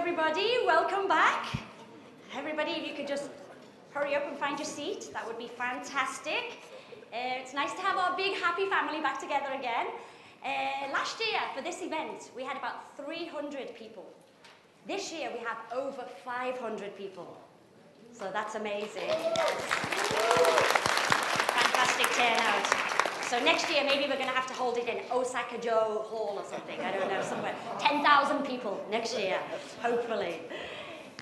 everybody. Welcome back. Everybody, if you could just hurry up and find your seat, that would be fantastic. It's nice to have our big happy family back together again. Last year, for this event, we had about 300 people. This year, we have over 500 people. So that's amazing. Fantastic turnout. So next year, maybe we're going to have to hold it in Osaka Joe Hall or something. I don't know, somewhere. 10,000 people next year, hopefully.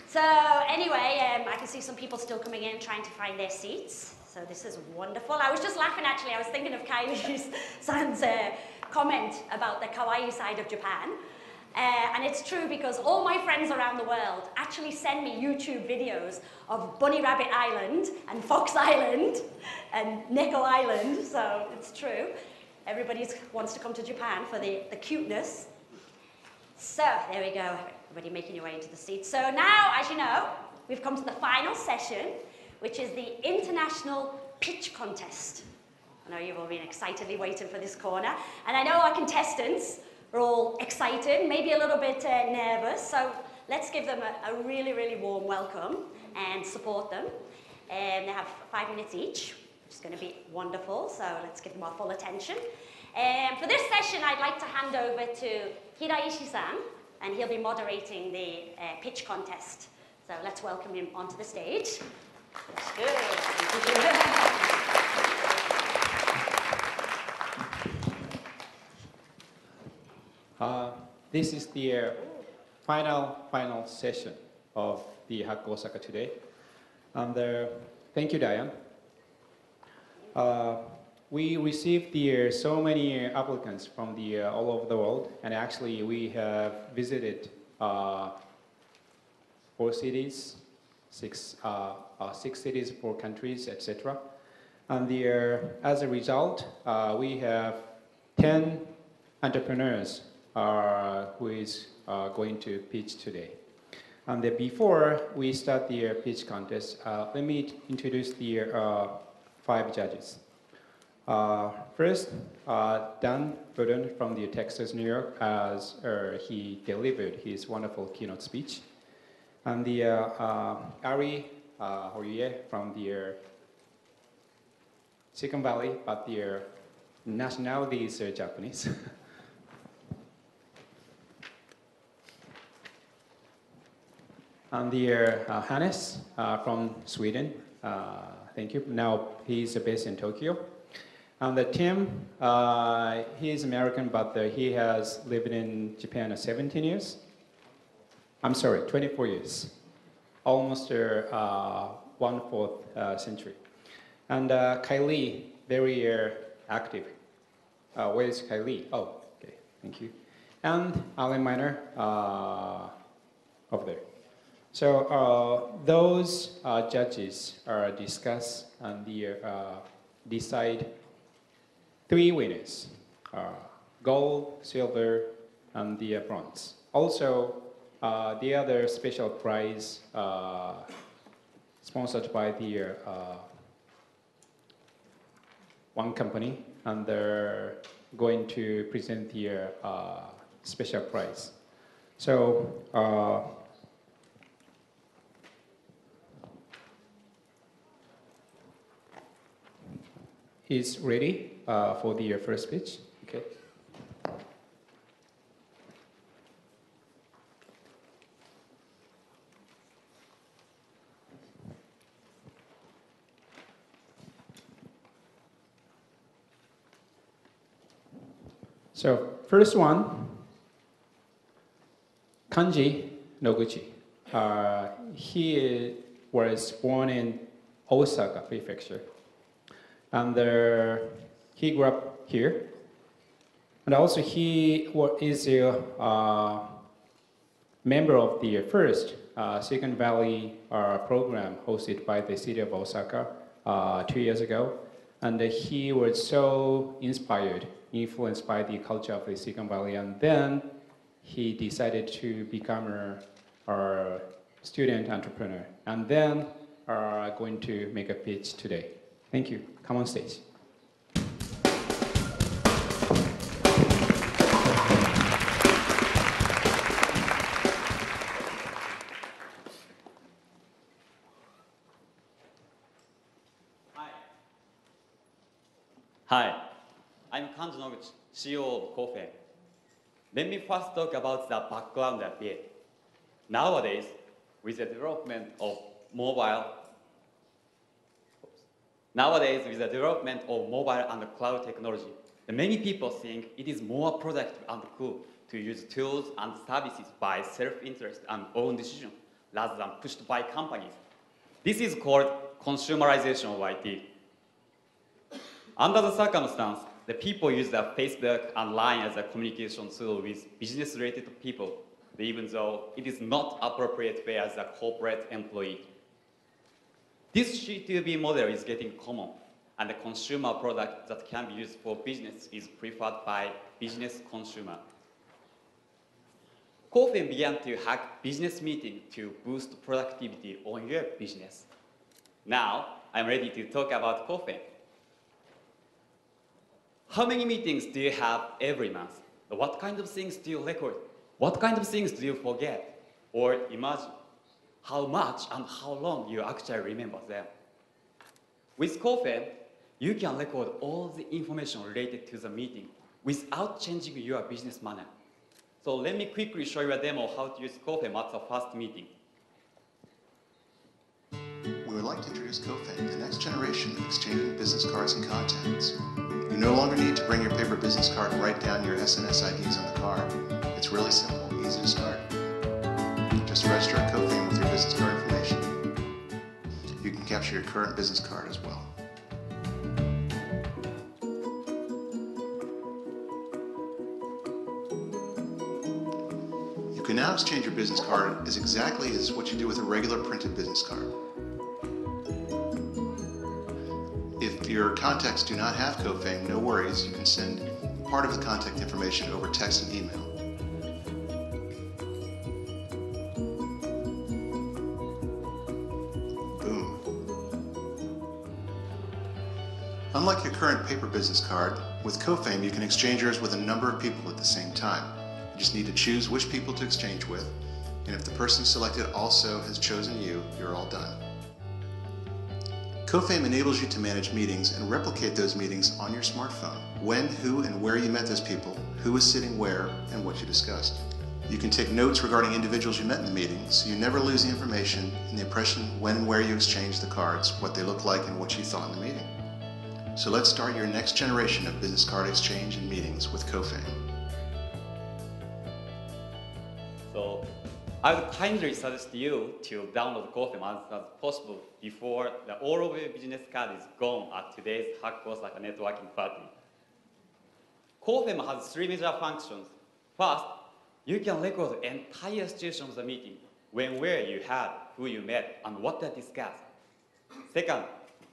So anyway, I can see some people still coming in trying to find their seats. So this is wonderful. I was just laughing, actually. I was thinking of Kailee's comment about the kawaii side of Japan. And it's true because all my friends around the world actually send me YouTube videos of Bunny Rabbit Island and Fox Island and Neko Island, so it's true. Everybody wants to come to Japan for the cuteness. So there we go, everybody making your way into the seats. So now, as you know, we've come to the final session, which is the International Pitch Contest. I know you've all been excitedly waiting for this corner, and I know our contestants are all excited, maybe a little bit nervous, so let's give them a really, really warm welcome and support them. They have 5 minutes each, which is going to be wonderful, so let's give them our full attention. For this session, I'd like to hand over to Hiraishi-san, and he'll be moderating the pitch contest. So let's welcome him onto the stage. That's good. This is the final session of the Hack Osaka today. And thank you, Diane. We received so many applicants from all over the world, and actually we have visited 4 cities, 6 cities, 4 countries, etc. And as a result, we have 10 entrepreneurs who is going to pitch today. And before we start the pitch contest, let me introduce the 5 judges. First, Burton from the Techstars, New York, as he delivered his wonderful keynote speech. And the Ari Horie from the Silicon Valley, but the nationality is Japanese. And the Hannes from Sweden, thank you. Now he's based in Tokyo. And the Tim, he's American, but he has lived in Japan 17 years. I'm sorry, 24 years. Almost 1/4 century. And Khailee, very active. Where is Khailee? Oh, okay, thank you. And Alan Miner over there. So those judges discuss and decide 3 winners, gold, silver, and the bronze. Also, the other special prize sponsored by the one company, and they're going to present the special prize. So he's ready for the first speech. Okay. So first one, Kanji Noguchi. He was born in Osaka Prefecture. And he grew up here. And also he is a member of the first Silicon Valley program hosted by the city of Osaka 2 years ago. And he was so influenced by the culture of the Silicon Valley. And then he decided to become a student entrepreneur. And then going to make a pitch today. Thank you. Come on stage. Hi, I'm Kanji Noguchi, CEO of Kofen. Let me first talk about the background a bit. Nowadays, with the development of mobile and cloud technology, many people think it is more productive and cool to use tools and services by self-interest and own decision rather than pushed by companies. This is called consumerization of IT. Under the circumstance, the people use the Facebook and Line as a communication tool with business-related people, even though it is not appropriate way as a corporate employee. This C2B model is getting common, and the consumer product that can be used for business is preferred by business consumer. Kofen began to hack business meeting to boost productivity on your business. Now, I'm ready to talk about Kofen. How many meetings do you have every month? What kind of things do you record? What kind of things do you forget? Or imagine how much and how long you actually remember them. With Kofen, you can record all the information related to the meeting without changing your business manner. So let me quickly show you a demo of how to use Kofen at the first meeting. We would like to introduce Kofen, the next generation of exchanging business cards and contacts. You no longer need to bring your paper business card and write down your SNS IDs on the card. It's really simple, easy to start. Just register at Kofen with your business card information. You can capture your current business card as well. You can now exchange your business card as exactly as what you do with a regular printed business card. If your contacts do not have Kofen, no worries, you can send part of the contact information over text and email. Boom. Unlike your current paper business card, with Kofen you can exchange yours with a number of people at the same time. You just need to choose which people to exchange with, and if the person selected also has chosen you, you're all done. Kofen enables you to manage meetings and replicate those meetings on your smartphone. When, who, and where you met those people, who was sitting where, and what you discussed. You can take notes regarding individuals you met in the meeting, so you never lose the information and the impression when and where you exchanged the cards, what they looked like, and what you thought in the meeting. So let's start your next generation of business card exchange and meetings with Kofen. So I would kindly suggest you to download Kofen as soon as possible before all of your business card is gone at today's Hack Osaka networking party. Kofen has three major functions. First, you can record the entire situation of the meeting, when, where you had, who you met, and what they discussed. Second,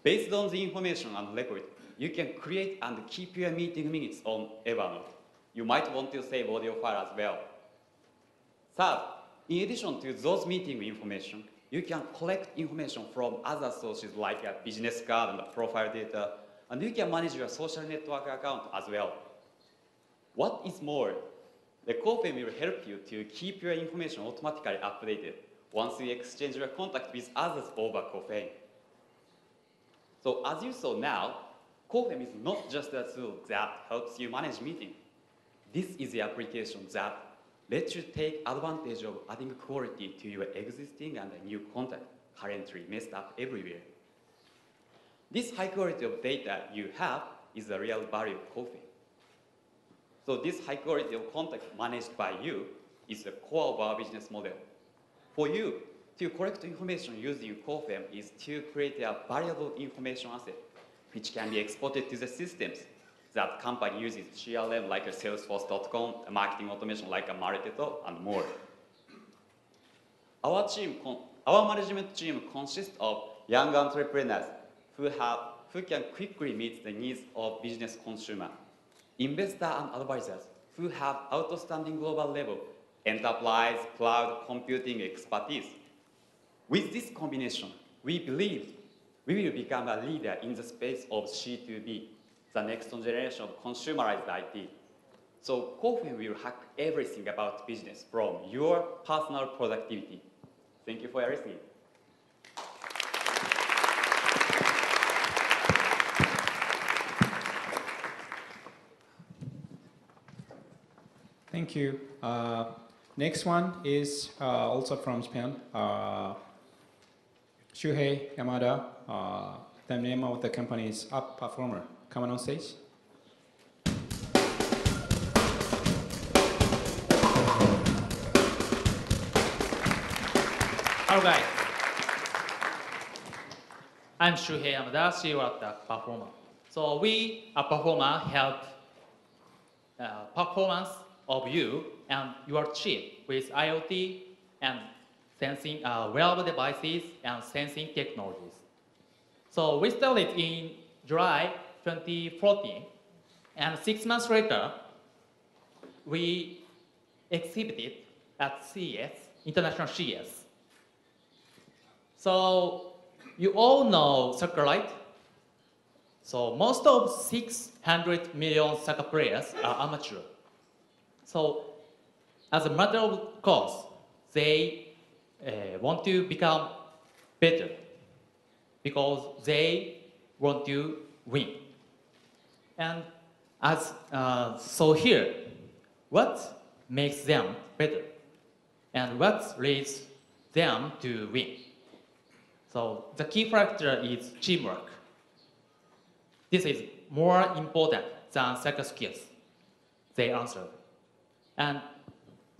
based on the information and record, you can create and keep your meeting minutes on Evernote. You might want to save audio file as well. Third, in addition to those meeting information, you can collect information from other sources like a business card and profile data, and you can manage your social network account as well. What is more, the Kofen will help you to keep your information automatically updated once you exchange your contact with others over Kofen. So as you saw now, Kofen is not just a tool that helps you manage meetings. This is the application that lets you take advantage of adding quality to your existing and new contact currently messed up everywhere. This high quality of data you have is the real value of Kofen. So this high quality of contact managed by you is the core of our business model. For you to collect information using Kofen is to create a valuable information asset which can be exported to the systems that company uses, CRM like a Salesforce.com, a marketing automation like a Marketo, and more. Our management team consists of young entrepreneurs who can quickly meet the needs of business consumer, investors and advisors who have outstanding global level enterprise cloud computing expertise. With this combination, we believe we will become a leader in the space of C2B, the next generation of consumerized IT. So Kofen will hack everything about business from your personal productivity. Thank you for your listening. Thank you. Next one is also from Japan. Shuhei Yamada. The name of the company is Up Performer. Come on stage. Hello guys. I'm Shuhei Yamada, CEO at Hack Performer. So we, Hack Performer, help performance of you and your chip with IoT and sensing wearable devices and sensing technologies. So we started in July 2014, and 6 months later, we exhibited at CES, International CES. So you all know soccer, right? So most of 600 million soccer players are amateur. So as a matter of course, they want to become better because they want to win. And as so here, what makes them better? And what leads them to win? So the key factor is teamwork. This is more important than soccer skills, they answered. And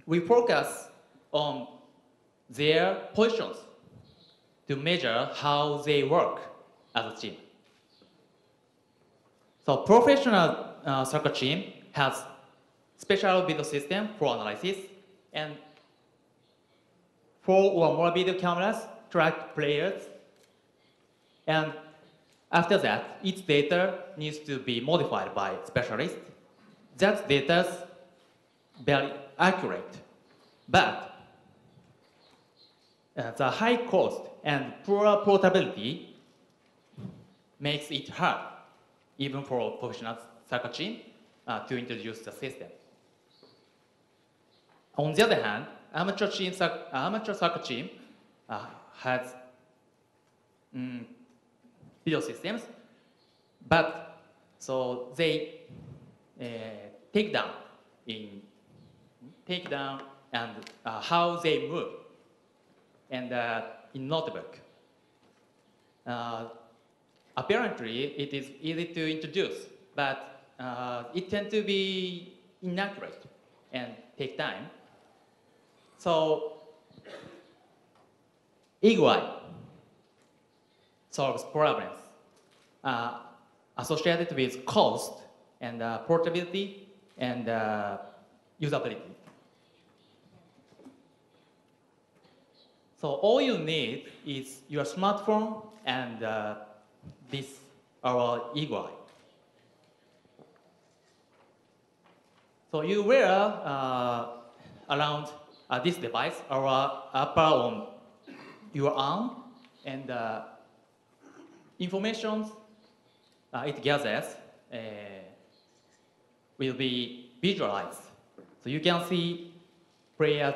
we focus on their positions to measure how they work as a team. So professional soccer team has special video system for analysis, and 4 or more video cameras track players, and after that, each data needs to be modified by specialists. That data is very accurate, but the high cost and poor portability makes it hard, even for a professional soccer team, to introduce the system. On the other hand, amateur soccer team has video systems, but so they take down and how they move, and in notebook. Apparently, it is easy to introduce, but it tends to be inaccurate and take time. So, Eagle-Eye solves problems associated with cost and portability and usability. So all you need is your smartphone and our Eagle-Eye. So you wear around this device or upper on your arm, and information it gathers will be visualized. So you can see player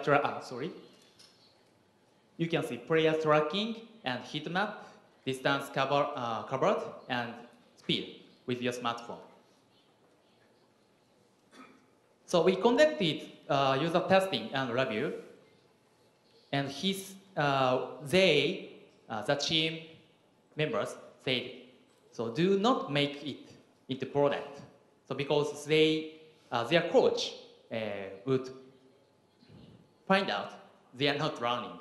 tracking and heat map, distance covered, and speed with your smartphone. So we conducted user testing and review, and the team members said, so do not make it into product. So because their coach would find out they are not running.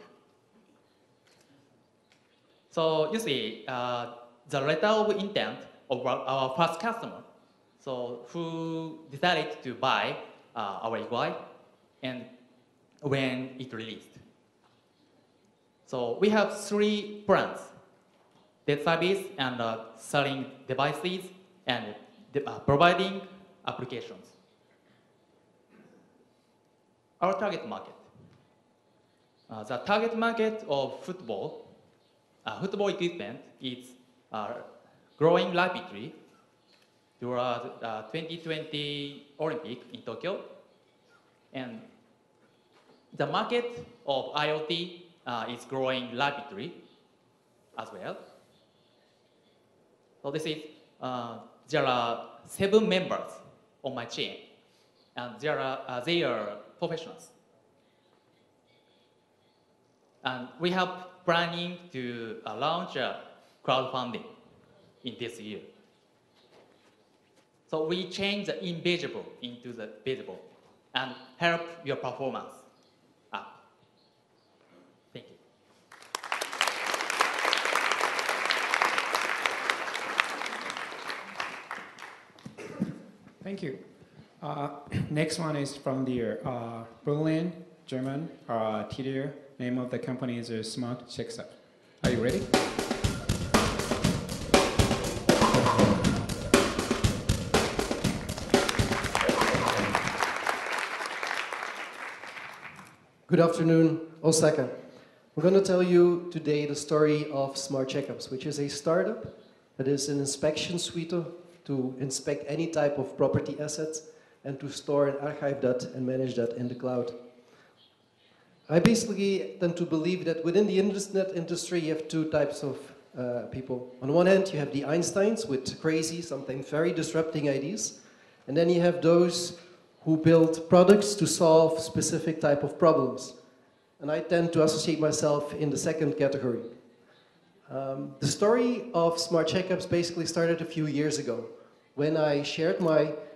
So you see, the letter of intent of our first customer, so who decided to buy our Eagle-Eye, and when it released. So we have 3 plans: debt service and selling devices and providing applications. Our target market. The target market of football equipment is growing rapidly toward 2020 Olympic in Tokyo, and the market of IoT is growing rapidly as well. So this is there are 7 members on my chain, and they are professionals. And we have planning to launch a crowdfunding in this year. So we change the invisible into the visible and help your performance up. Thank you. Thank you. Next one is from the Berlin, German, TDR. Name of the company is Smart Checksum. Are you ready? Good afternoon, Osaka. I'm going to tell you today the story of Smart Checkups, which is a startup that is an inspection suite to inspect any type of property assets and to store and archive that and manage that in the cloud. I basically tend to believe that within the internet industry you have two types of people. On one hand you have the Einsteins with crazy, sometimes very disrupting ideas, and then you have those who build products to solve specific type of problems. And I tend to associate myself in the second category. The story of Smart Checkups basically started a few years ago when I shared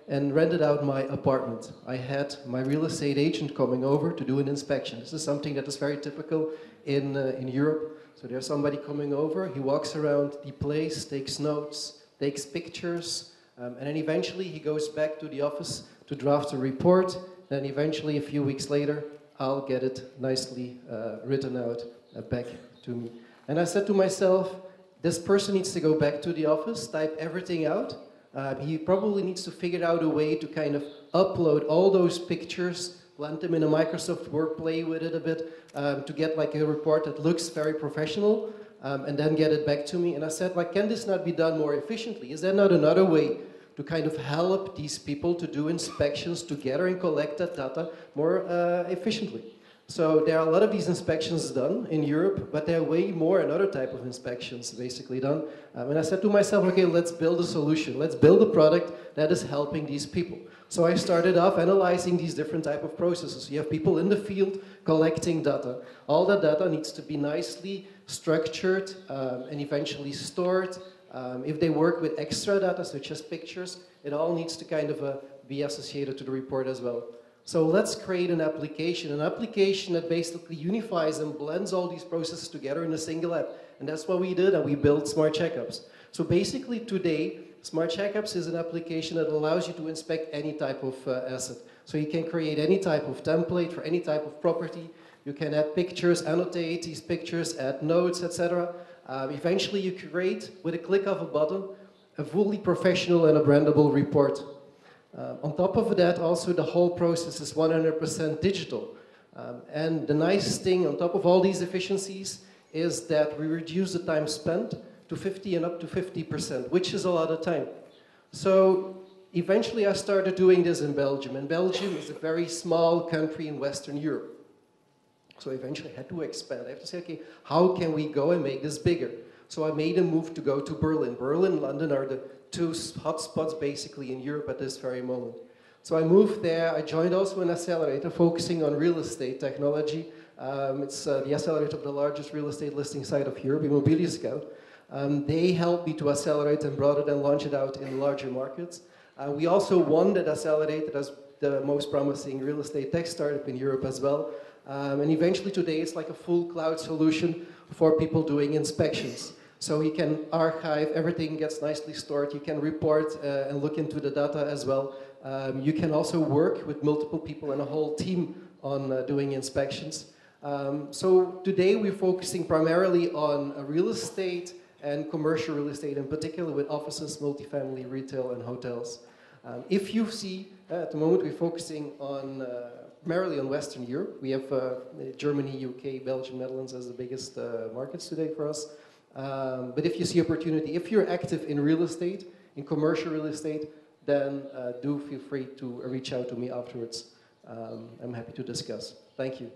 and rented out my apartment. I had my real estate agent coming over to do an inspection. This is something that is very typical in Europe. So there's somebody coming over, he walks around the place, takes notes, takes pictures, and then eventually he goes back to the office to draft a report. Then eventually, a few weeks later, I'll get it nicely written out back to me. And I said to myself, this person needs to go back to the office, type everything out. He probably needs to figure out a way to kind of upload all those pictures, blend them in a Microsoft Word, play with it a bit, to get like a report that looks very professional, and then get it back to me. And I said, like, can this not be done more efficiently? Is there not another way to kind of help these people to do inspections together and collect that data more efficiently? So there are a lot of these inspections done in Europe, but there are way more another type of inspections basically done. And I said to myself, okay, let's build a solution. Let's build a product that is helping these people. So I started off analyzing these different type of processes. You have people in the field collecting data. All that data needs to be nicely structured and eventually stored. If they work with extra data, such as pictures, it all needs to kind of be associated to the report as well. So let's create an application that basically unifies and blends all these processes together in a single app. And that's what we did, and we built Smart Checkups. So basically today, Smart Checkups is an application that allows you to inspect any type of asset. So you can create any type of template for any type of property. You can add pictures, annotate these pictures, add notes, etc. Eventually you create, with a click of a button, a fully professional and a brandable report. On top of that, also the whole process is 100% digital. And the nice thing on top of all these efficiencies is that we reduce the time spent to 50 and up to 50%, which is a lot of time. So eventually I started doing this in Belgium, and Belgium is a very small country in Western Europe. So eventually I had to expand. I have to say, okay, how can we go and make this bigger? So I made a move to go to Berlin. Berlin and London are the two hotspots basically in Europe at this very moment. So I moved there. I joined also an accelerator focusing on real estate technology. It's the accelerator of the largest real estate listing site of Europe, Immobilie Scout. They helped me to accelerate and brought it and launch it out in larger markets. We also won that accelerator as the most promising real estate tech startup in Europe as well. And eventually today it's like a full cloud solution for people doing inspections. So you can archive, everything gets nicely stored, you can report and look into the data as well. You can also work with multiple people and a whole team on doing inspections. So today we're focusing primarily on real estate and commercial real estate, in particular with offices, multifamily, retail and hotels. If you see, at the moment we're focusing on primarily on Western Europe. We have Germany, UK, Belgium, Netherlands as the biggest markets today for us. But if you see opportunity, if you're active in real estate, in commercial real estate, then do feel free to reach out to me afterwards. I'm happy to discuss. Thank you.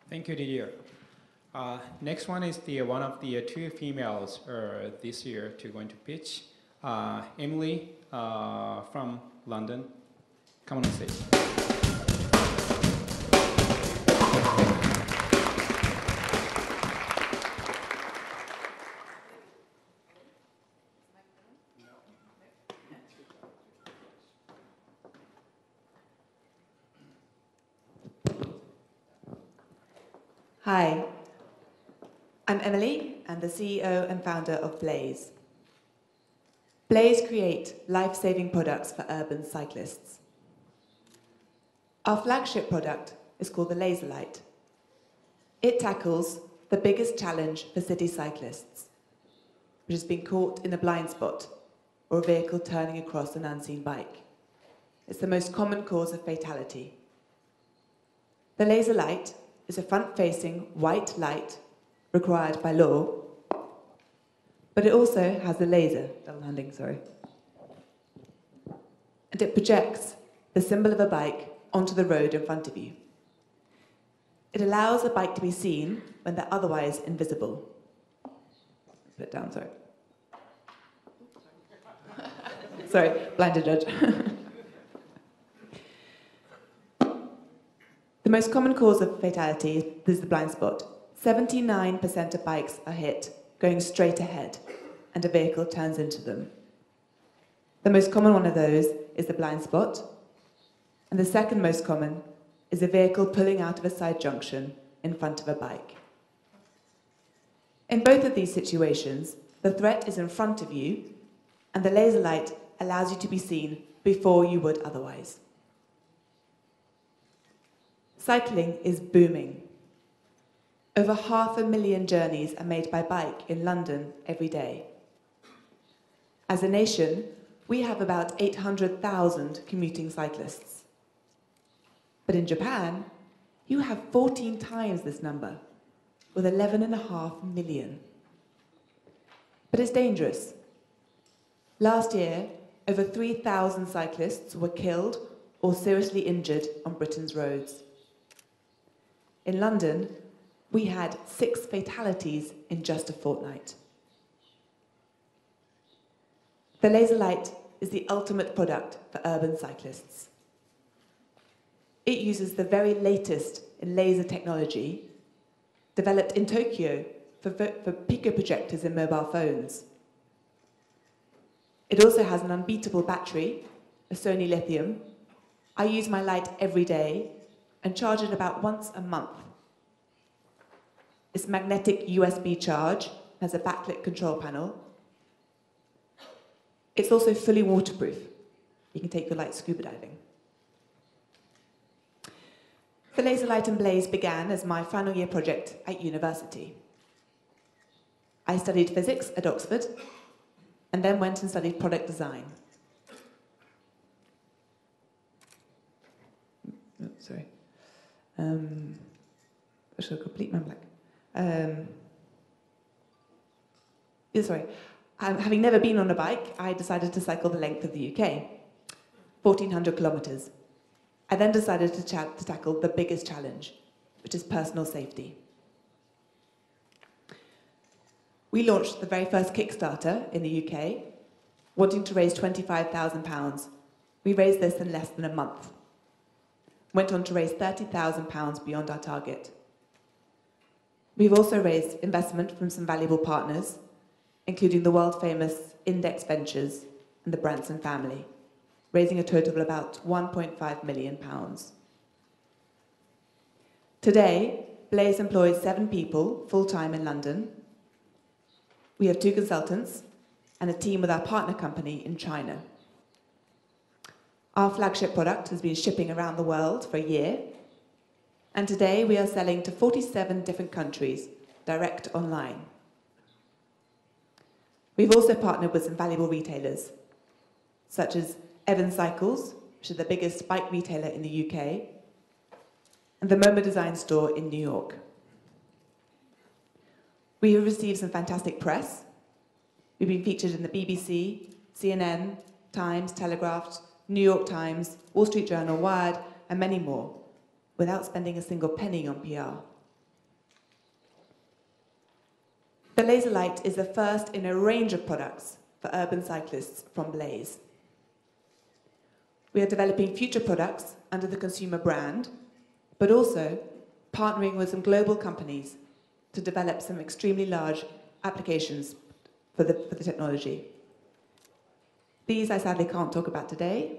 Thank you, Didier. Next one is one of the two females this year going to pitch. Emily from London. Come on stage. Hi, I'm Emily. I'm the CEO and founder of Blaze. Blaze create life-saving products for urban cyclists. Our flagship product is called the Laser Light. It tackles the biggest challenge for city cyclists, which has been caught in a blind spot or a vehicle turning across an unseen bike. It's the most common cause of fatality. The Laser Light is a front-facing white light required by law, but it also has a laser, double-handing, sorry. And it projects the symbol of a bike onto the road in front of you. It allows the bike to be seen when they're otherwise invisible. Put it down, sorry. Sorry, blinded judge. The most common cause of fatality is the blind spot. 79% of bikes are hit going straight ahead, and a vehicle turns into them. The most common one of those is the blind spot, and the second most common is a vehicle pulling out of a side junction in front of a bike. In both of these situations, the threat is in front of you, and the laser light allows you to be seen before you would otherwise. Cycling is booming. Over 500,000 journeys are made by bike in London every day. As a nation, we have about 800,000 commuting cyclists. But in Japan, you have 14 times this number, with 11.5 million. But it's dangerous. Last year, over 3,000 cyclists were killed or seriously injured on Britain's roads. In London, we had 6 fatalities in just a fortnight. The laser light is the ultimate product for urban cyclists. It uses the very latest in laser technology, developed in Tokyo for pico projectors in mobile phones. It also has an unbeatable battery, a Sony lithium. I use my light every day and charge it about once a month. It's magnetic USB charge, has a backlit control panel. It's also fully waterproof. You can take your light scuba diving. The Laser Light and Blaze began as my final year project at university. I studied physics at Oxford and then went and studied product design. Sorry. I should complete my blank. Having never been on a bike, I decided to cycle the length of the UK, 1,400 kilometres. I then decided to tackle the biggest challenge, which is personal safety. We launched the very first Kickstarter in the UK, wanting to raise £25,000. We raised this in less than a month. Went on to raise £30,000 beyond our target. We've also raised investment from some valuable partners, including the world-famous Index Ventures and the Branson family, raising a total of about £1.5 million. Today, Blaze employs 7 people full-time in London. We have 2 consultants and a team with our partner company in China. Our flagship product has been shipping around the world for a year, and today we are selling to 47 different countries, direct online. We've also partnered with some valuable retailers, such as Evans Cycles, which is the biggest bike retailer in the UK, and the MoMA Design Store in New York. We have received some fantastic press. We've been featured in the BBC, CNN, Times, Telegraph, New York Times, Wall Street Journal, Wired, and many more, without spending a single penny on PR. The Laser Light is the first in a range of products for urban cyclists from Blaze. We are developing future products under the consumer brand, but also partnering with some global companies to develop some extremely large applications for the technology. These I sadly can't talk about today,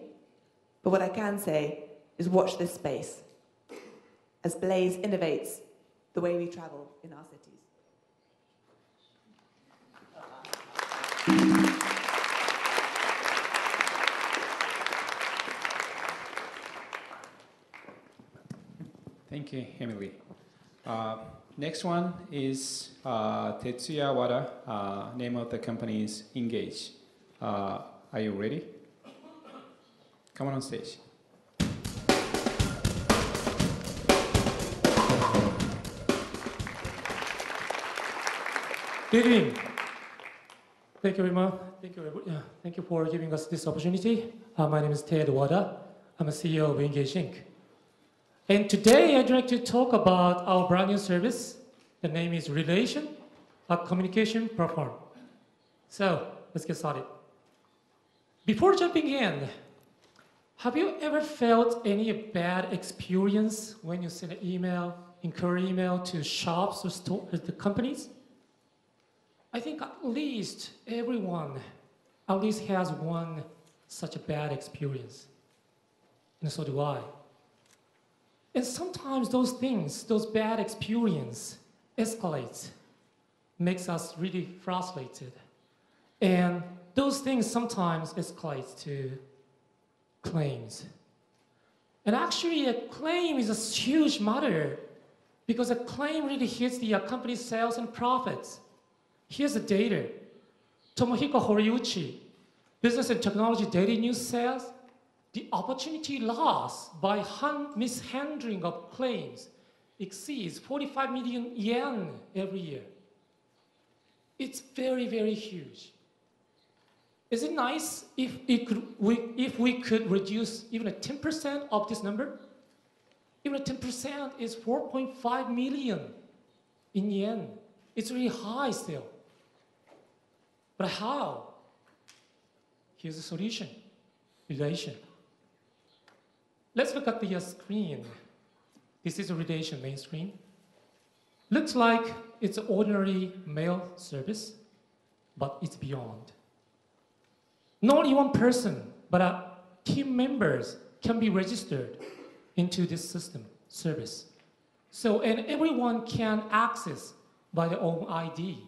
but what I can say is watch this space as Blaze innovates the way we travel in our cities. Thank you, Emily. Next one is Tetsuya Wada. Name of the company is Engage. Are you ready? Come on stage. Good evening. Thank you very much. Thank you for giving us this opportunity. My name is Ted Wada. I'm a CEO of Engage Inc. And today I'd like to talk about our brand new service. The name is Relation, a communication platform. So let's get started. Before jumping in, have you ever felt any bad experience when you send an email, inquiry email to shops or stores, the companies? I think at least everyone has one such a bad experience. And so do I. And sometimes those things, those bad experience escalates, makes us really frustrated. And those things sometimes escalate to claims. And actually a claim is a huge matter because a claim really hits the company's sales and profits. Here's the data. Tomohiko Horiuchi, Business and Technology Daily News says the opportunity loss by mishandling of claims exceeds 45 million yen every year. It's very, very huge. Is it nice if we could reduce even a 10% of this number? Even a 10% is 4.5 million in yen. It's really high still. But how? Here's the solution, relation. Let's look at the screen. This is a relation main screen. Looks like it's an ordinary mail service, but it's beyond. Not only one person, but team members can be registered into this system, service. And everyone can access by their own ID.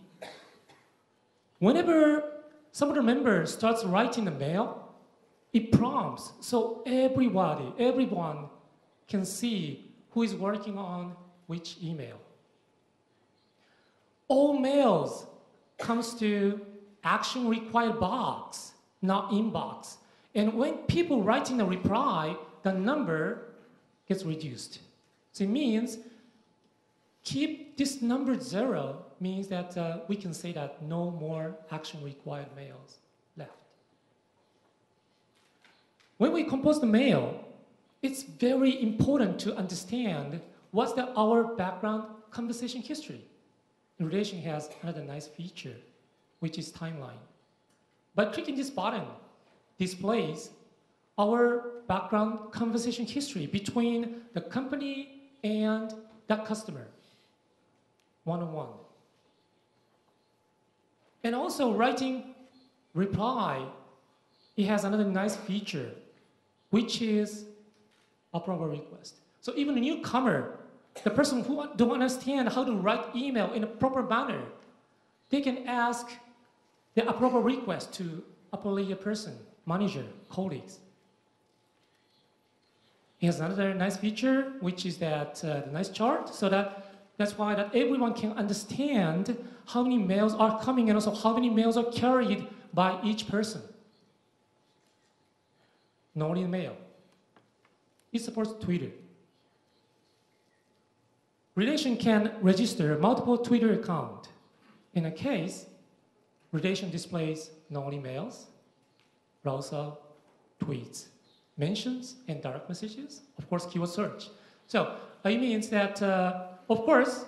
Whenever some of the members starts writing the mail, it prompts, so everyone can see who is working on which email. All mails comes to action required box, not inbox. And when people writing a reply, the number gets reduced. So it means keep this number 0 means that we can say that no more action required mails left. When we compose the mail, it's very important to understand what's our background conversation history. Relation has another nice feature, which is timeline. By clicking this button, displays our background conversation history between the company and the customer, one-on-one. And also writing reply, it has another nice feature, which is approval request. So even a newcomer, the person who don't understand how to write email in a proper manner, they can ask the approval request to upper layer person, manager, colleagues. It has another nice feature, which is that the nice chart, so that's why that everyone can understand how many mails are coming and also how many mails are carried by each person. Not only mail. It supports Twitter. Relation can register multiple Twitter accounts. In a case, Relation displays not only mails, but also tweets, mentions, and direct messages. Of course, keyword search. So it means that, of course,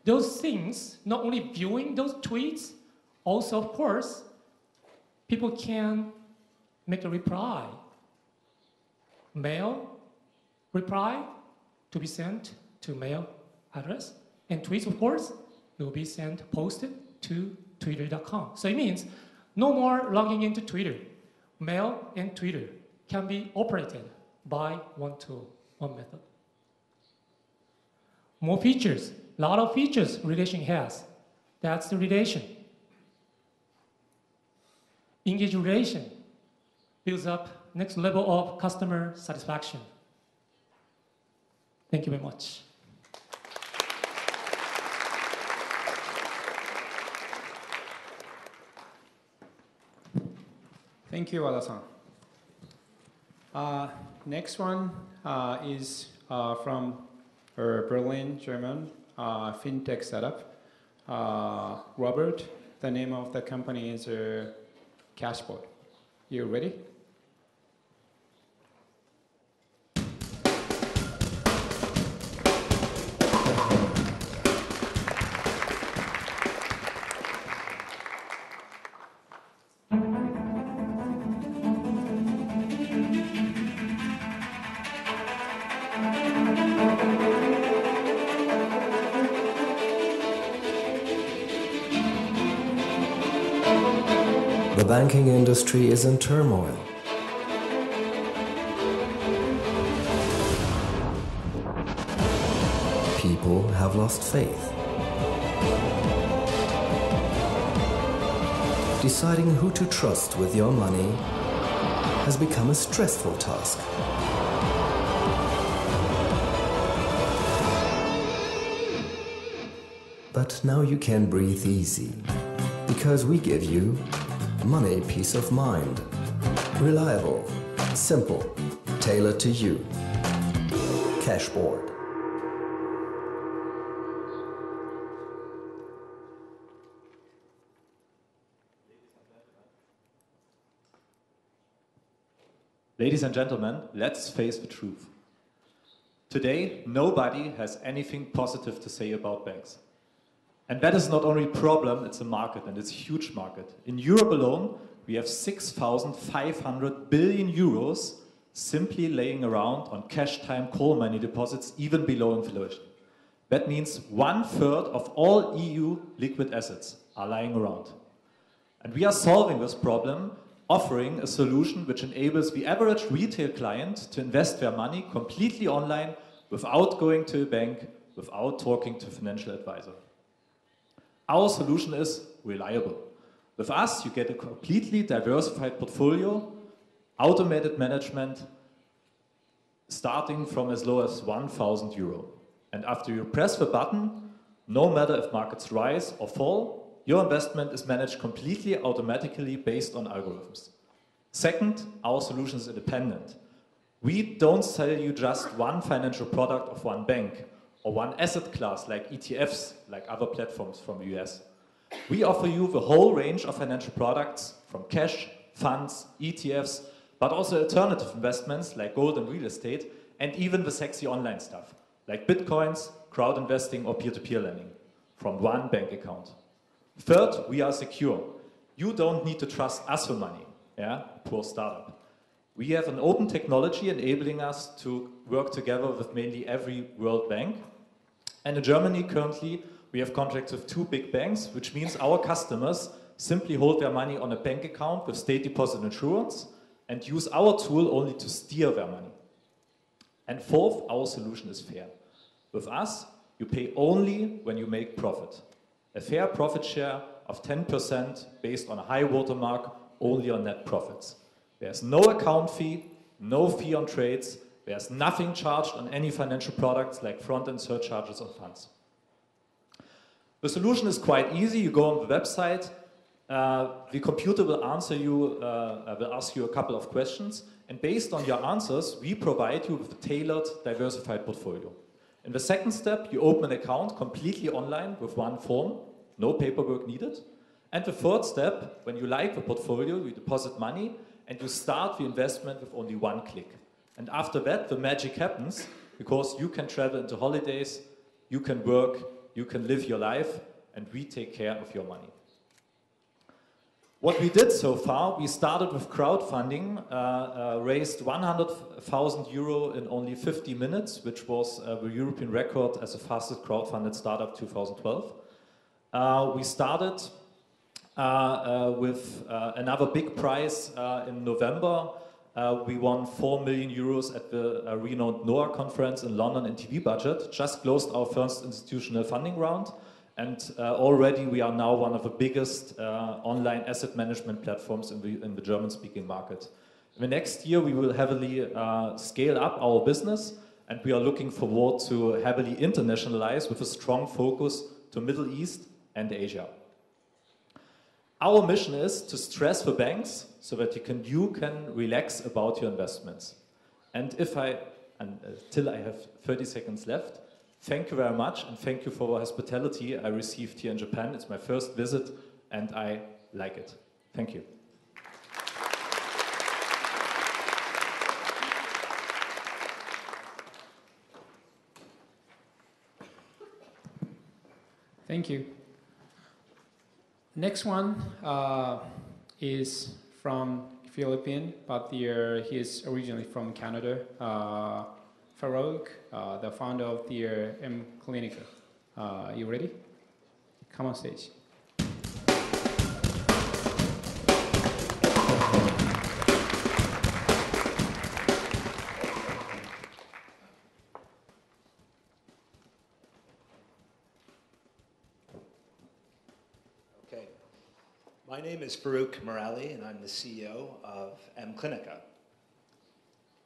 those things, not only viewing those tweets, also, of course, people can make a reply. Mail reply to be sent to mail address, and tweets, of course, will be sent, posted to twitter.com. So it means no more logging into Twitter. Mail and Twitter can be operated by one tool, one method. More features, a lot of features relation has. That's the relation. Engage relation builds up next level of customer satisfaction. Thank you very much. Thank you, Wada-san. Next one is from Berlin, German, fintech startup. Robert, the name of the company is Cashbot. You ready? The banking industry is in turmoil. People have lost faith. Deciding who to trust with your money has become a stressful task. But now you can breathe easy, because we give you money peace of mind. Reliable, simple, tailored to you. Cashboard. Ladies and gentlemen, let's face the truth. Today, nobody has anything positive to say about banks. And that is not only a problem, it's a market, and it's a huge market. In Europe alone, we have 6,500 billion euros simply laying around on cash time call money deposits, even below inflation. That means 1/3 of all EU liquid assets are lying around. And we are solving this problem, offering a solution which enables the average retail client to invest their money completely online without going to a bank, without talking to a financial advisor. Our solution is reliable. With us, you get a completely diversified portfolio, automated management, starting from as low as 1,000 euro. And after you press the button, no matter if markets rise or fall, your investment is managed completely automatically based on algorithms. Second, our solution is independent. We don't sell you just one financial product of one bank or one asset class like ETFs, like other platforms from the US. We offer you the whole range of financial products from cash, funds, ETFs, but also alternative investments like gold and real estate, and even the sexy online stuff like bitcoins, crowd investing, or peer-to-peer lending from one bank account. Third, we are secure. You don't need to trust us for money, poor startup. We have an open technology enabling us to work together with mainly every world bank. And in Germany currently, we have contracts with 2 big banks, which means our customers simply hold their money on a bank account with state deposit insurance and use our tool only to steer their money. And fourth, our solution is fair. With us, you pay only when you make profit. A fair profit share of 10% based on a high watermark, only on net profits. There's no account fee, no fee on trades, there's nothing charged on any financial products like front-end surcharges or funds. The solution is quite easy. You go on the website, the computer will ask you a couple of questions, and based on your answers, we provide you with a tailored, diversified portfolio. In the second step, you open an account completely online with one form, no paperwork needed. And the third step, when you like the portfolio, you deposit money and you start the investment with only one click. And after that, the magic happens because you can travel into holidays, you can work, you can live your life, and we take care of your money. What we did so far, we started with crowdfunding, raised 100,000 euro in only 50 minutes, which was the European record as the fastest crowdfunded startup 2012. We started with another big prize in November. We won 4 million euros at the renowned NOAA conference in London in TV budget, just closed our first institutional funding round. And already we are now one of the biggest online asset management platforms in the German-speaking market. In the next year, we will heavily scale up our business, and we are looking forward to heavily internationalize with a strong focus to Middle East and Asia. Our mission is to stress the banks so that you can relax about your investments. And till I have 30 seconds left, thank you very much, and thank you for the hospitality I received here in Japan. It's my first visit, and I like it. Thank you. Thank you. Next one is from Philippines, but he is originally from Canada. Farouk, the founder of the M Clinica. You ready? Come on stage. Okay. My name is Farouk Morali, and I'm the CEO of M Clinica.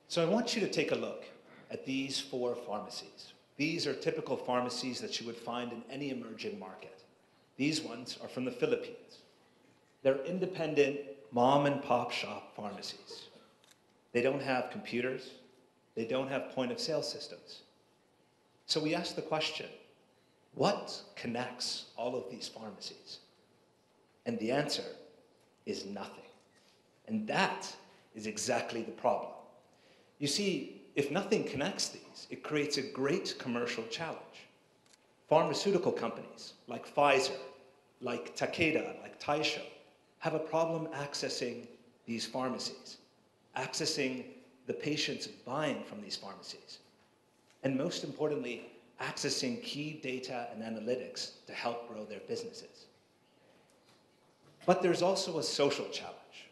So I want you to take a look at these 4 pharmacies. These are typical pharmacies that you would find in any emerging market. These ones are from the Philippines. They're independent mom and pop shop pharmacies. They don't have computers. They don't have point of sale systems. So we asked the question, what connects all of these pharmacies? And the answer is nothing. And that is exactly the problem. You see, if nothing connects these, it creates a great commercial challenge. Pharmaceutical companies like Pfizer, like Takeda, like Taisho, have a problem accessing these pharmacies, accessing the patients buying from these pharmacies, and most importantly, accessing key data and analytics to help grow their businesses. But there's also a social challenge.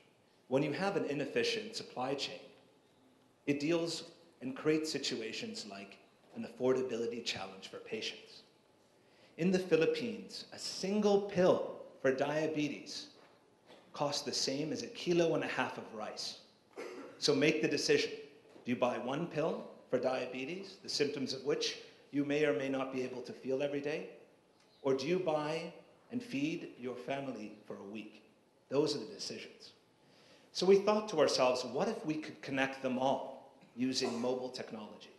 When you have an inefficient supply chain, it deals and creates situations like an affordability challenge for patients. In the Philippines, a single pill for diabetes costs the same as 1.5 kilos of rice. So make the decision. Do you buy 1 pill for diabetes, the symptoms of which you may or may not be able to feel every day? Or do you buy and feed your family for a week? Those are the decisions. So we thought to ourselves, what if we could connect them all using mobile technology?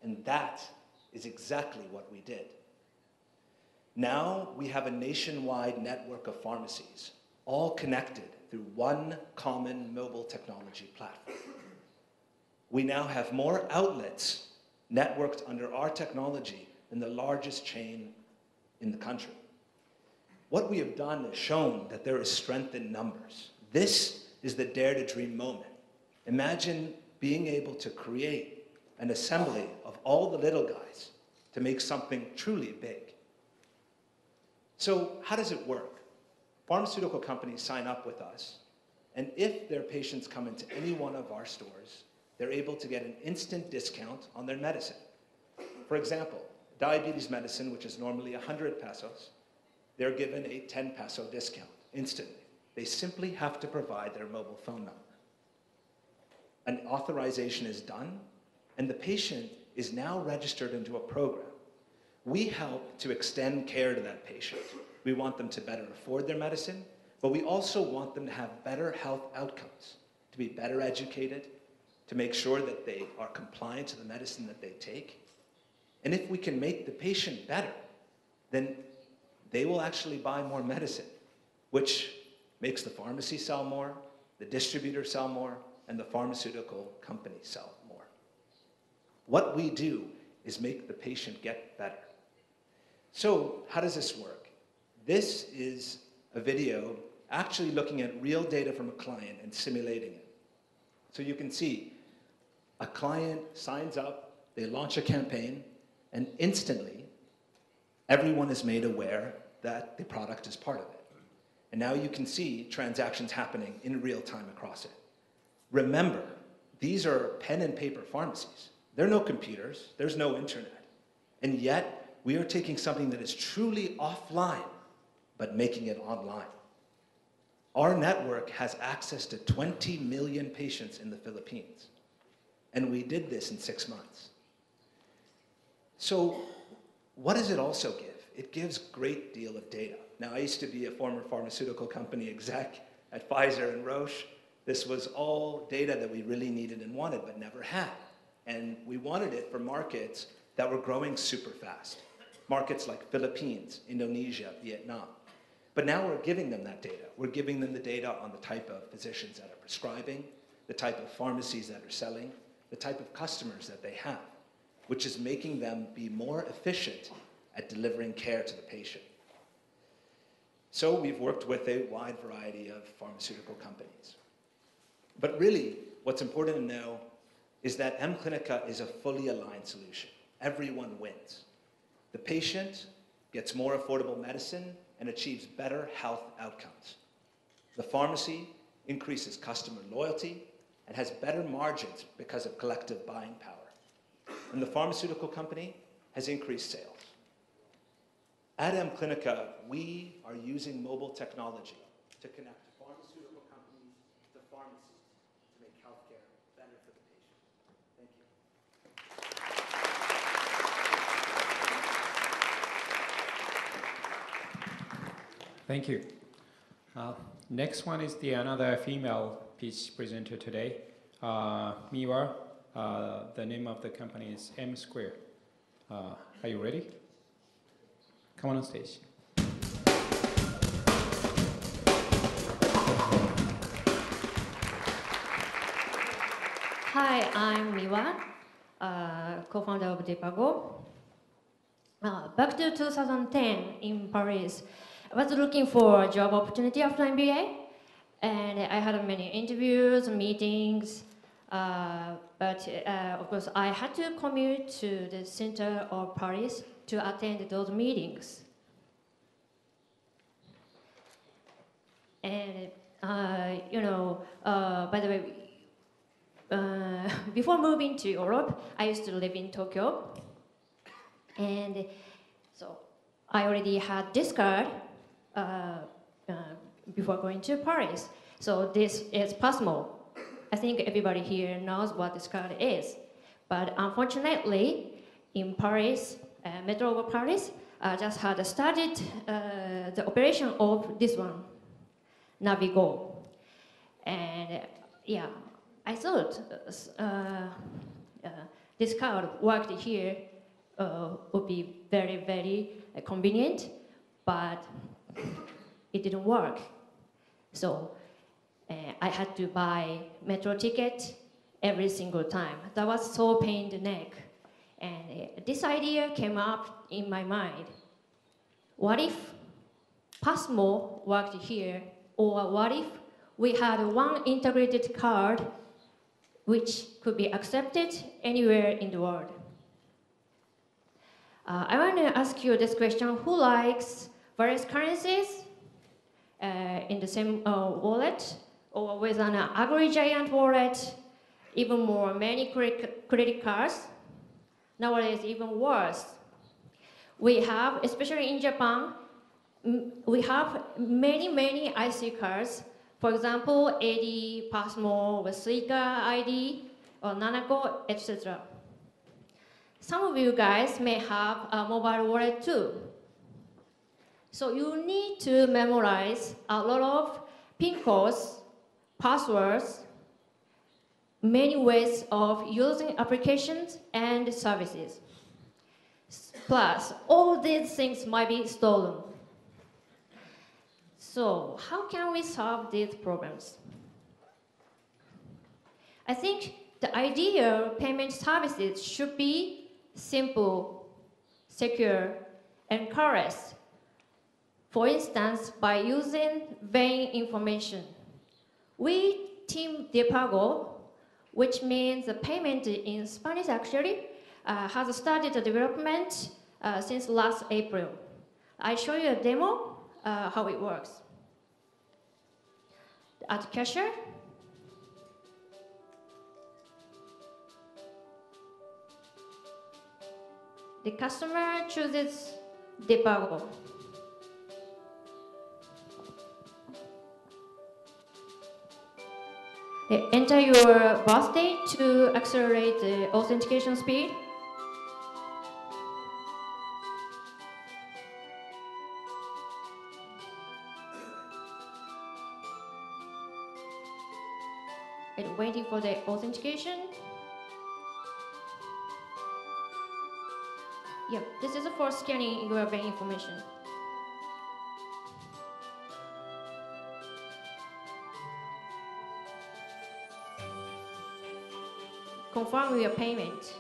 And that is exactly what we did. Now we have a nationwide network of pharmacies, all connected through one common mobile technology platform. We now have more outlets networked under our technology than the largest chain in the country. What we have done is shown that there is strength in numbers. This is the dare to dream moment. Imagine being able to create an assembly of all the little guys to make something truly big. So how does it work? Pharmaceutical companies sign up with us, and if their patients come into any one of our stores, they're able to get an instant discount on their medicine. For example, diabetes medicine, which is normally 100 pesos, they're given a 10 peso discount instantly. They simply have to provide their mobile phone number. An authorization is done, and the patient is now registered into a program. We help to extend care to that patient. We want them to better afford their medicine, but we also want them to have better health outcomes, to be better educated, to make sure that they are compliant to the medicine that they take. And if we can make the patient better, then they will actually buy more medicine, which makes the pharmacy sell more, the distributor sell more, and the pharmaceutical company sell more. What we do is make the patient get better. So how does this work? This is a video actually looking at real data from a client and simulating it. So you can see a client signs up, they launch a campaign, and instantly everyone is made aware that the product is part of it. And now you can see transactions happening in real time across it. Remember, these are pen and paper pharmacies. There are no computers, there's no internet. And yet, we are taking something that is truly offline, but making it online. Our network has access to 20 million patients in the Philippines. And we did this in 6 months. So what does it also give? It gives a great deal of data. Now, I used to be a former pharmaceutical company exec at Pfizer and Roche. This was all data that we really needed and wanted, but never had. And we wanted it for markets that were growing super fast. Markets like Philippines, Indonesia, Vietnam. But now we're giving them that data. We're giving them the data on the type of physicians that are prescribing, the type of pharmacies that are selling, the type of customers that they have, which is making them be more efficient at delivering care to the patient. So we've worked with a wide variety of pharmaceutical companies. But really, what's important to know is that mClinica is a fully aligned solution. Everyone wins. The patient gets more affordable medicine and achieves better health outcomes. The pharmacy increases customer loyalty and has better margins because of collective buying power. And the pharmaceutical company has increased sales. At mClinica, we are using mobile technology to connect pharmaceutical companies to pharmacies to make healthcare better for the patient. Thank you. Thank you. Next one is another female pitch presenter today, Miwa. The name of the company is M Square. Are you ready? Come on stage. Hi, I'm Miwa, co-founder of Depago. Back to 2010 in Paris, I was looking for a job opportunity after MBA, and I had many interviews, meetings, but of course I had to commute to the center of Paris to attend those meetings. And by the way, before moving to Europe, I used to live in Tokyo, and so I already had this card before going to Paris. So this is possible. I think everybody here knows what this card is. But unfortunately, in Paris, Metro of Paris just had started the operation of this one, Navigo. And yeah, I thought this card worked here would be very, very convenient, but it didn't work. So I had to buy metro ticket every single time. That was so pain in the neck. And this idea came up in my mind. What if Passmo worked here? Or what if we had one integrated card which could be accepted anywhere in the world? I want to ask you this question. Who likes various currencies in the same wallet, or with an agri-giant wallet, even more, many credit cards? Nowadays, even worse. We have, especially in Japan, we have many IC cards. For example, AD, Passmo, with Suica ID, or Nanako, etc. Some of you guys may have a mobile wallet too. So you need to memorize a lot of PIN codes, passwords, many ways of using applications and services. Plus, all these things might be stolen. So how can we solve these problems? I think the ideal payment services should be simple, secure, and colors. For instance, by using vein information. We Team de Pago, which means the payment in Spanish actually, has started the development since last April. I show you a demo how it works. At cashier, the customer chooses de Pago. Enter your birthday to accelerate the authentication speed. And waiting for the authentication. Yeah, this is for scanning your bank information. Confirm your payment.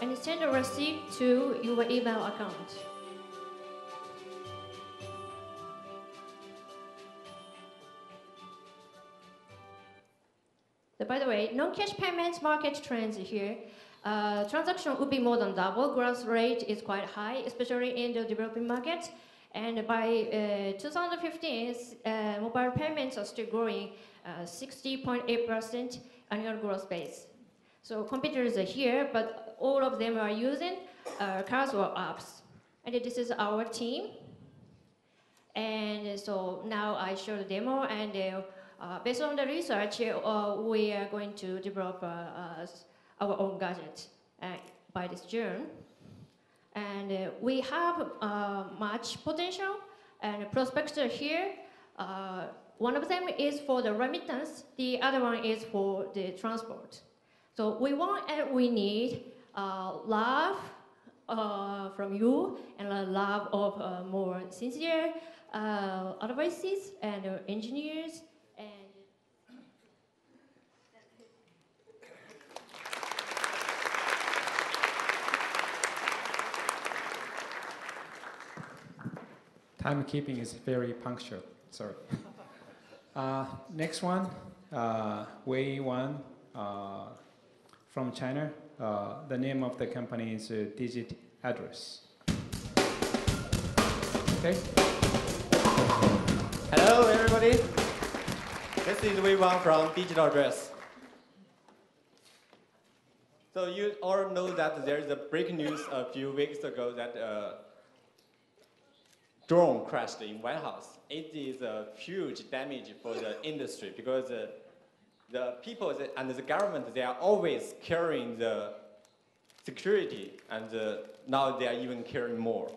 And send a receipt to your email account. So by the way, non-cash payments market trends here. Transaction would be more than double. Growth rate is quite high, especially in the developing markets. And by 2015, mobile payments are still growing 60.8% annual growth base. So competitors are here, but all of them are using cards or apps. And this is our team. And so now I show the demo, and based on the research, we are going to develop our own gadget by this June. And we have much potential and prospects are here. One of them is for the remittance, the other one is for the transport. So we want and we need love from you and a love of more sincere advices and engineers. Timekeeping is very punctual. Sorry. Next one, Wei Wan from China. The name of the company is Digit Address. Okay. Hello, everybody. This is Wei Wan from Digital Address. So you all know that there is a breaking news a few weeks ago that drone crashed in White House. It is a huge damage for the industry because the people and the government, they are always carrying the security, and now they are even carrying more.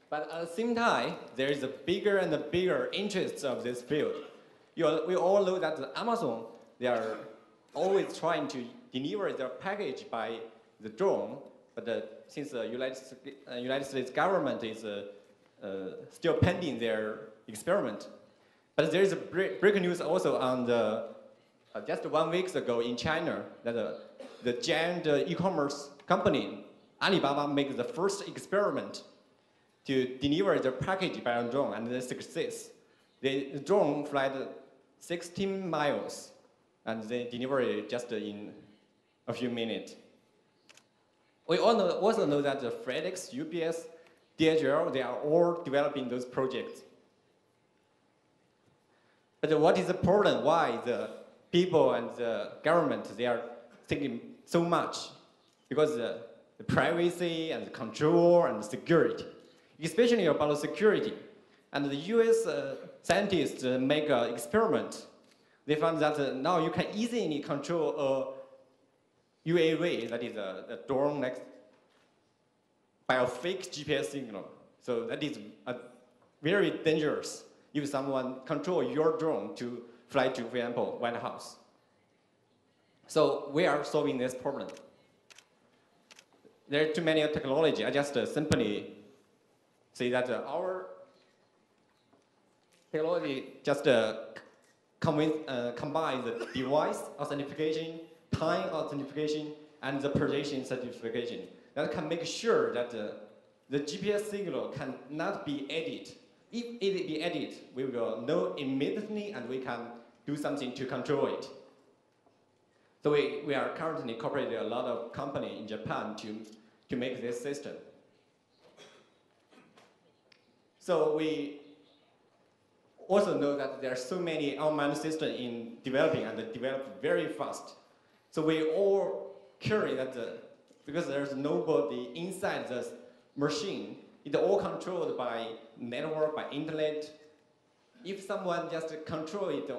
But at the same time, there is a bigger and bigger interest of this field. We all know that Amazon, they are always trying to deliver their package by the drone, but since the United States government is still pending their experiment. But there is a breaking news also on the, just 1 week ago in China, that the giant e-commerce company, Alibaba, made the first experiment to deliver the package by a drone, and the success. The drone flies 16 miles, and they deliver it just in a few minutes. We also know that the FedEx, UPS, DHL, they are all developing those projects. But what is the problem? Why the people and the government, they are thinking so much? Because the privacy and the control and the security, especially about security. And the US scientists make an experiment. They found that now you can easily control a UAV, that is a drone next by a fake GPS signal. So that is very dangerous if someone controls your drone to fly to, for example, White House. So we are solving this problem. There are too many technology. I just simply say that our technology just combines the device authentication time authentication and the position certification that can make sure that the GPS signal cannot be edited. If it be edited, we will know immediately and we can do something to control it. So we are currently cooperating a lot of companies in Japan to make this system. So we also know that there are so many unmanned systems in developing and they develop very fast. So we all carry that because there's nobody inside the machine, it's all controlled by network, by internet. If someone just control it,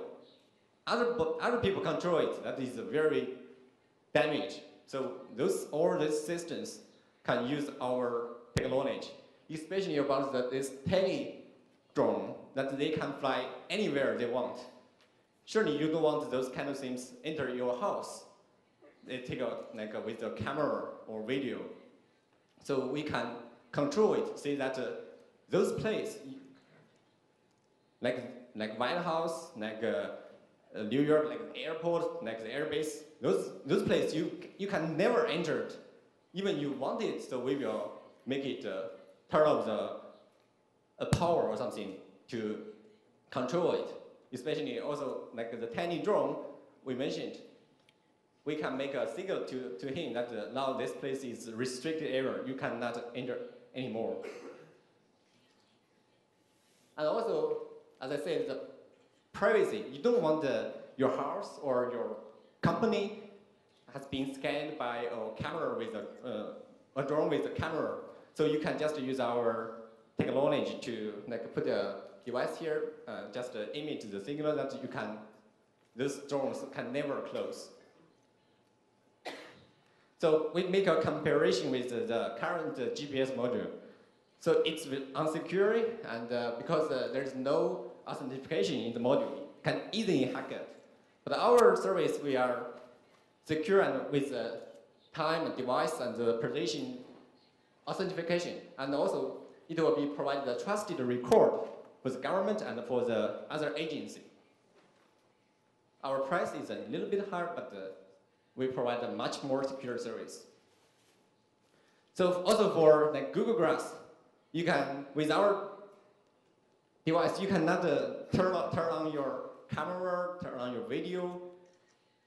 other people control it, that is very damage. So all these systems can use our technology, especially about this tiny drone that they can fly anywhere they want. Surely you don't want those kind of things enter your house. They take out with a camera or video. So we can control it, say that those places, like White House, like New York, like the airport, like the airbase, those places you can never enter it. Even you want it, so we will make it turn off the power or something to control it. Especially also like the tiny drone we mentioned, we can make a signal to him that now this place is restricted area, you cannot enter anymore. And also, as I said, the privacy. You don't want your house or your company has been scanned by a camera with a drone with a camera. So you can just use our technology to put a device here, just image the signal that those drones can never close. So we make a comparison with the current GPS module. So it's unsecure, and because there's no authentication in the module, you can easily hack it. But our service, we are secure and with time and device and the position authentication. And also, it will be provided a trusted record for the government and for the other agency. Our price is a little bit higher, but we provide a much more secure service. So also for Google Glass, you can, with our device, you cannot turn on your camera, turn on your video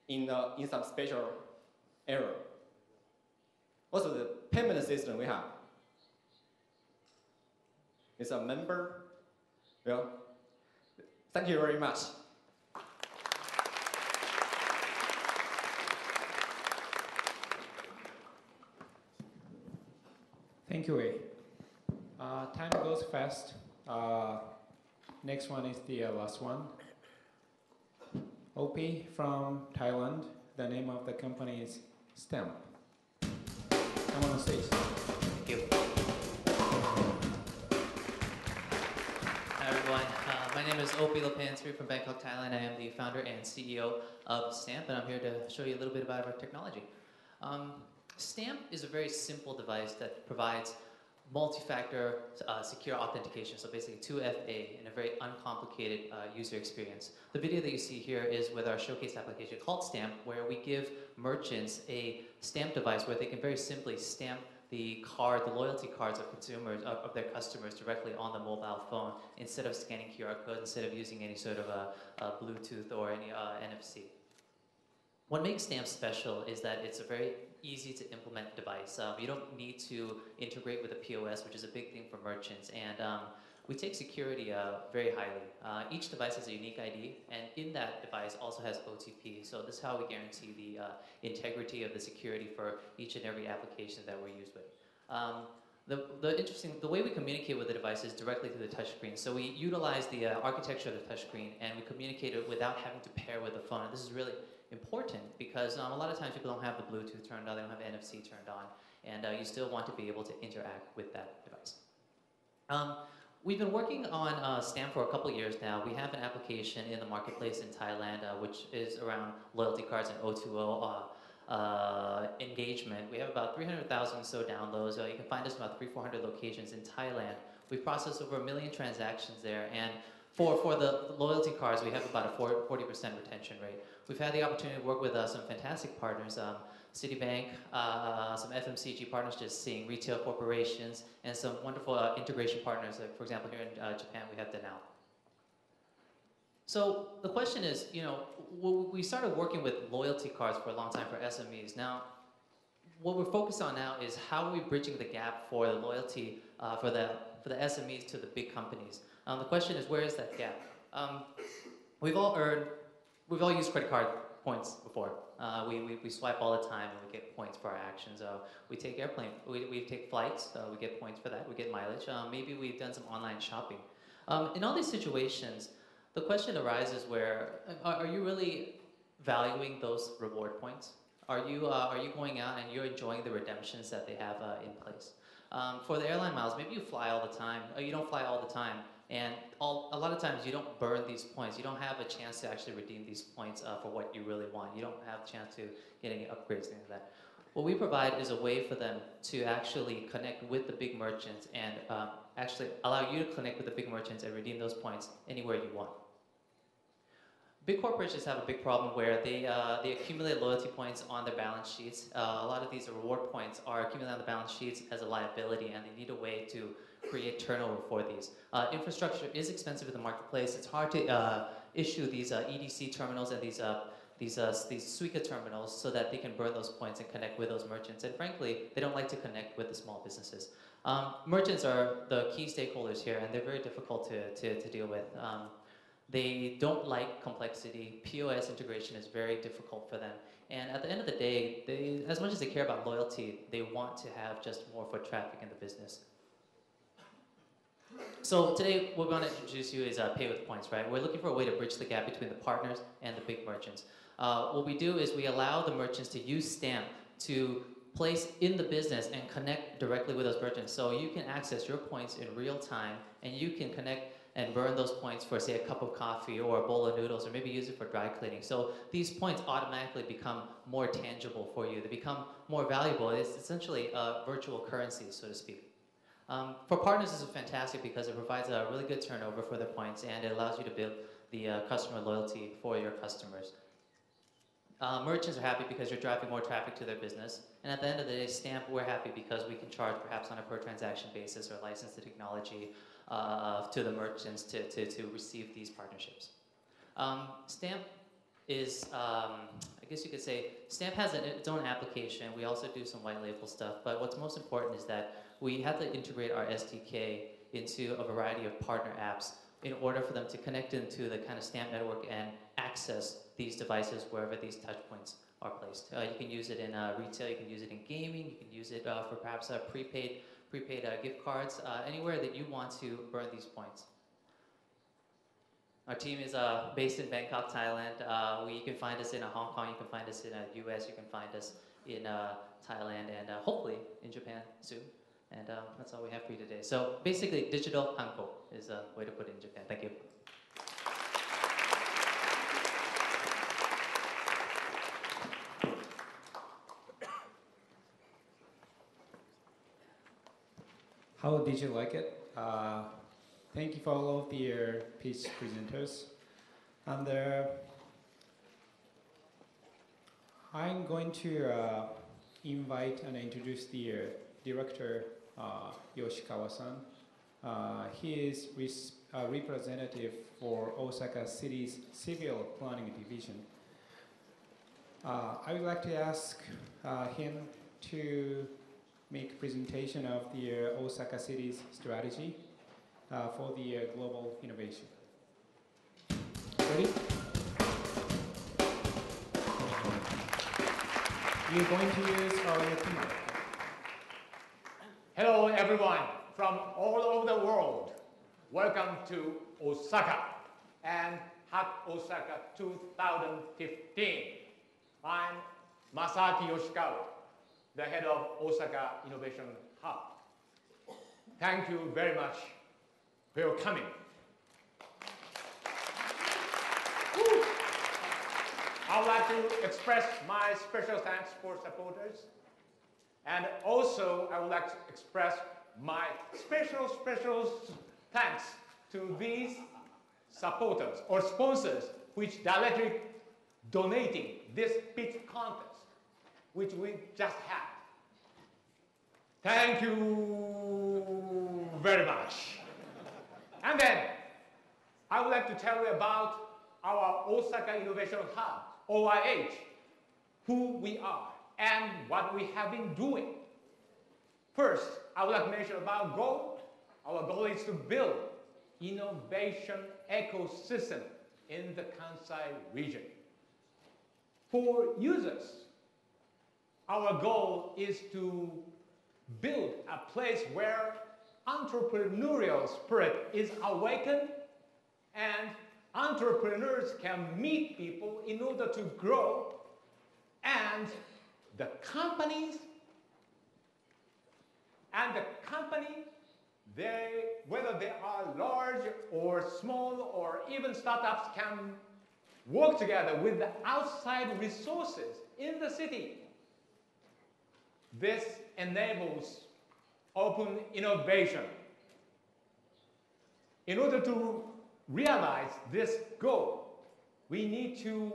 in some special area. Also the payment system we have is a member. Well, thank you very much. Thank you, Wei. Time goes fast. Next one is the last one. OP from Thailand. The name of the company is Stamp. Come on stage. Thank you. Hi everyone. My name is OP Lapansri from Bangkok, Thailand. I am the founder and CEO of Stamp, and I'm here to show you a little bit about our technology. Stamp is a very simple device that provides multi-factor secure authentication, so basically 2FA in a very uncomplicated user experience. The video that you see here is with our showcase application called Stamp, where we give merchants a stamp device where they can very simply stamp the loyalty cards of consumers, of their customers directly on the mobile phone instead of scanning QR codes, instead of using any sort of a Bluetooth or any NFC. What makes Stamp special is that it's a very easy to implement device. You don't need to integrate with a POS, which is a big thing for merchants, and we take security very highly. Each device has a unique ID, and in that device also has OTP, so this is how we guarantee the integrity of the security for each and every application that we're used with. The way we communicate with the device is directly through the touchscreen. So we utilize the architecture of the touchscreen, and we communicate it without having to pair with the phone. And this is really important because a lot of times people don't have the Bluetooth turned on, they don't have NFC turned on, and you still want to be able to interact with that device. We've been working on Stamp for a couple years now. We have an application in the marketplace in Thailand, which is around loyalty cards and O2O engagement. We have about 300,000 or so downloads. You can find us in about 300-400 locations in Thailand. We've processed over 1 million transactions there, and For the loyalty cards, we have about a 40% retention rate. We've had the opportunity to work with some fantastic partners, Citibank, some FMCG partners just seeing retail corporations, and some wonderful integration partners. Like, for example, here in Japan, we have Danao. So the question is, you know, we started working with loyalty cards for a long time for SMEs. Now, what we're focused on now is how are we bridging the gap for the loyalty for the SMEs to the big companies. The question is, where is that gap? We've all used credit card points before. We swipe all the time and we get points for our actions. We take we take flights, we get points for that, we get mileage. Maybe we've done some online shopping. In all these situations, the question arises where, are you really valuing those reward points? Are you going out and you're enjoying the redemptions that they have in place? For the airline miles, maybe you fly all the time, or you don't fly all the time, and a lot of times you don't burn these points. You don't have a chance to actually redeem these points for what you really want. You don't have a chance to get any upgrades, things like that. What we provide is a way for them to actually connect with the big merchants and actually allow you to connect with the big merchants and redeem those points anywhere you want. Big corporations have a big problem where they accumulate loyalty points on their balance sheets. A lot of these reward points are accumulated on the balance sheets as a liability, and they need a way to create turnover for these. Infrastructure is expensive in the marketplace. It's hard to issue these EDC terminals and these Suica terminals so that they can burn those points and connect with those merchants. And frankly, they don't like to connect with the small businesses. Merchants are the key stakeholders here, and they're very difficult to deal with. They don't like complexity. POS integration is very difficult for them. And at the end of the day, as much as they care about loyalty, they want to have just more foot traffic in the business. So today, what we want to introduce you is pay with points, right? We're looking for a way to bridge the gap between the partners and the big merchants. What we do is we allow the merchants to use Stamp to place in the business and connect directly with those merchants. So you can access your points in real time, and you can connect and burn those points for, say, a cup of coffee or a bowl of noodles, or maybe use it for dry cleaning. So these points automatically become more tangible for you. They become more valuable. It's essentially a virtual currency, so to speak. For partners, this is fantastic because it provides a really good turnover for their points, and it allows you to build the customer loyalty for your customers. Merchants are happy because you're driving more traffic to their business. And at the end of the day, Stamp, we're happy because we can charge perhaps on a per transaction basis or license the technology to the merchants to receive these partnerships. Stamp is, I guess you could say, Stamp has its own application. We also do some white label stuff, but what's most important is that we have to integrate our SDK into a variety of partner apps in order for them to connect into the kind of Stamp network and access these devices wherever these touch points are placed. You can use it in retail, you can use it in gaming, you can use it for perhaps prepaid gift cards, anywhere that you want to burn these points. Our team is based in Bangkok, Thailand. You can find us in Hong Kong, you can find us in the US, you can find us in Thailand, and hopefully in Japan soon. And that's all we have for you today. So basically, digital hanko is a way to put it in Japan. Thank you. How did you like it? Thank you for all of the pitch presenters. And I'm going to invite and introduce the director, Yoshikawa-san. He is a representative for Osaka City's Civil Planning Division. I would like to ask him to make a presentation of the Osaka City's strategy for the global innovation. Ready? You're going to use your keyboard. Hello everyone from all over the world. Welcome to Osaka and Hack Osaka 2015. I'm Masaki Yoshikawa, the head of Osaka Innovation Hub. Thank you very much for your coming. I would like to express my special thanks for supporters. And also, I would like to express my special thanks to these supporters or sponsors which directly donating this pitch contest, which we just had. Thank you very much. And then I would like to tell you about our Osaka Innovation Hub, OIH, who we are and what we have been doing. First, I would like to mention about goal. Our goal is to build innovation ecosystem in the Kansai region. For users, our goal is to build a place where entrepreneurial spirit is awakened and entrepreneurs can meet people in order to grow, and the company, whether they are large or small or even startups, can work together with the outside resources in the city. This enables open innovation. In order to realize this goal, we need to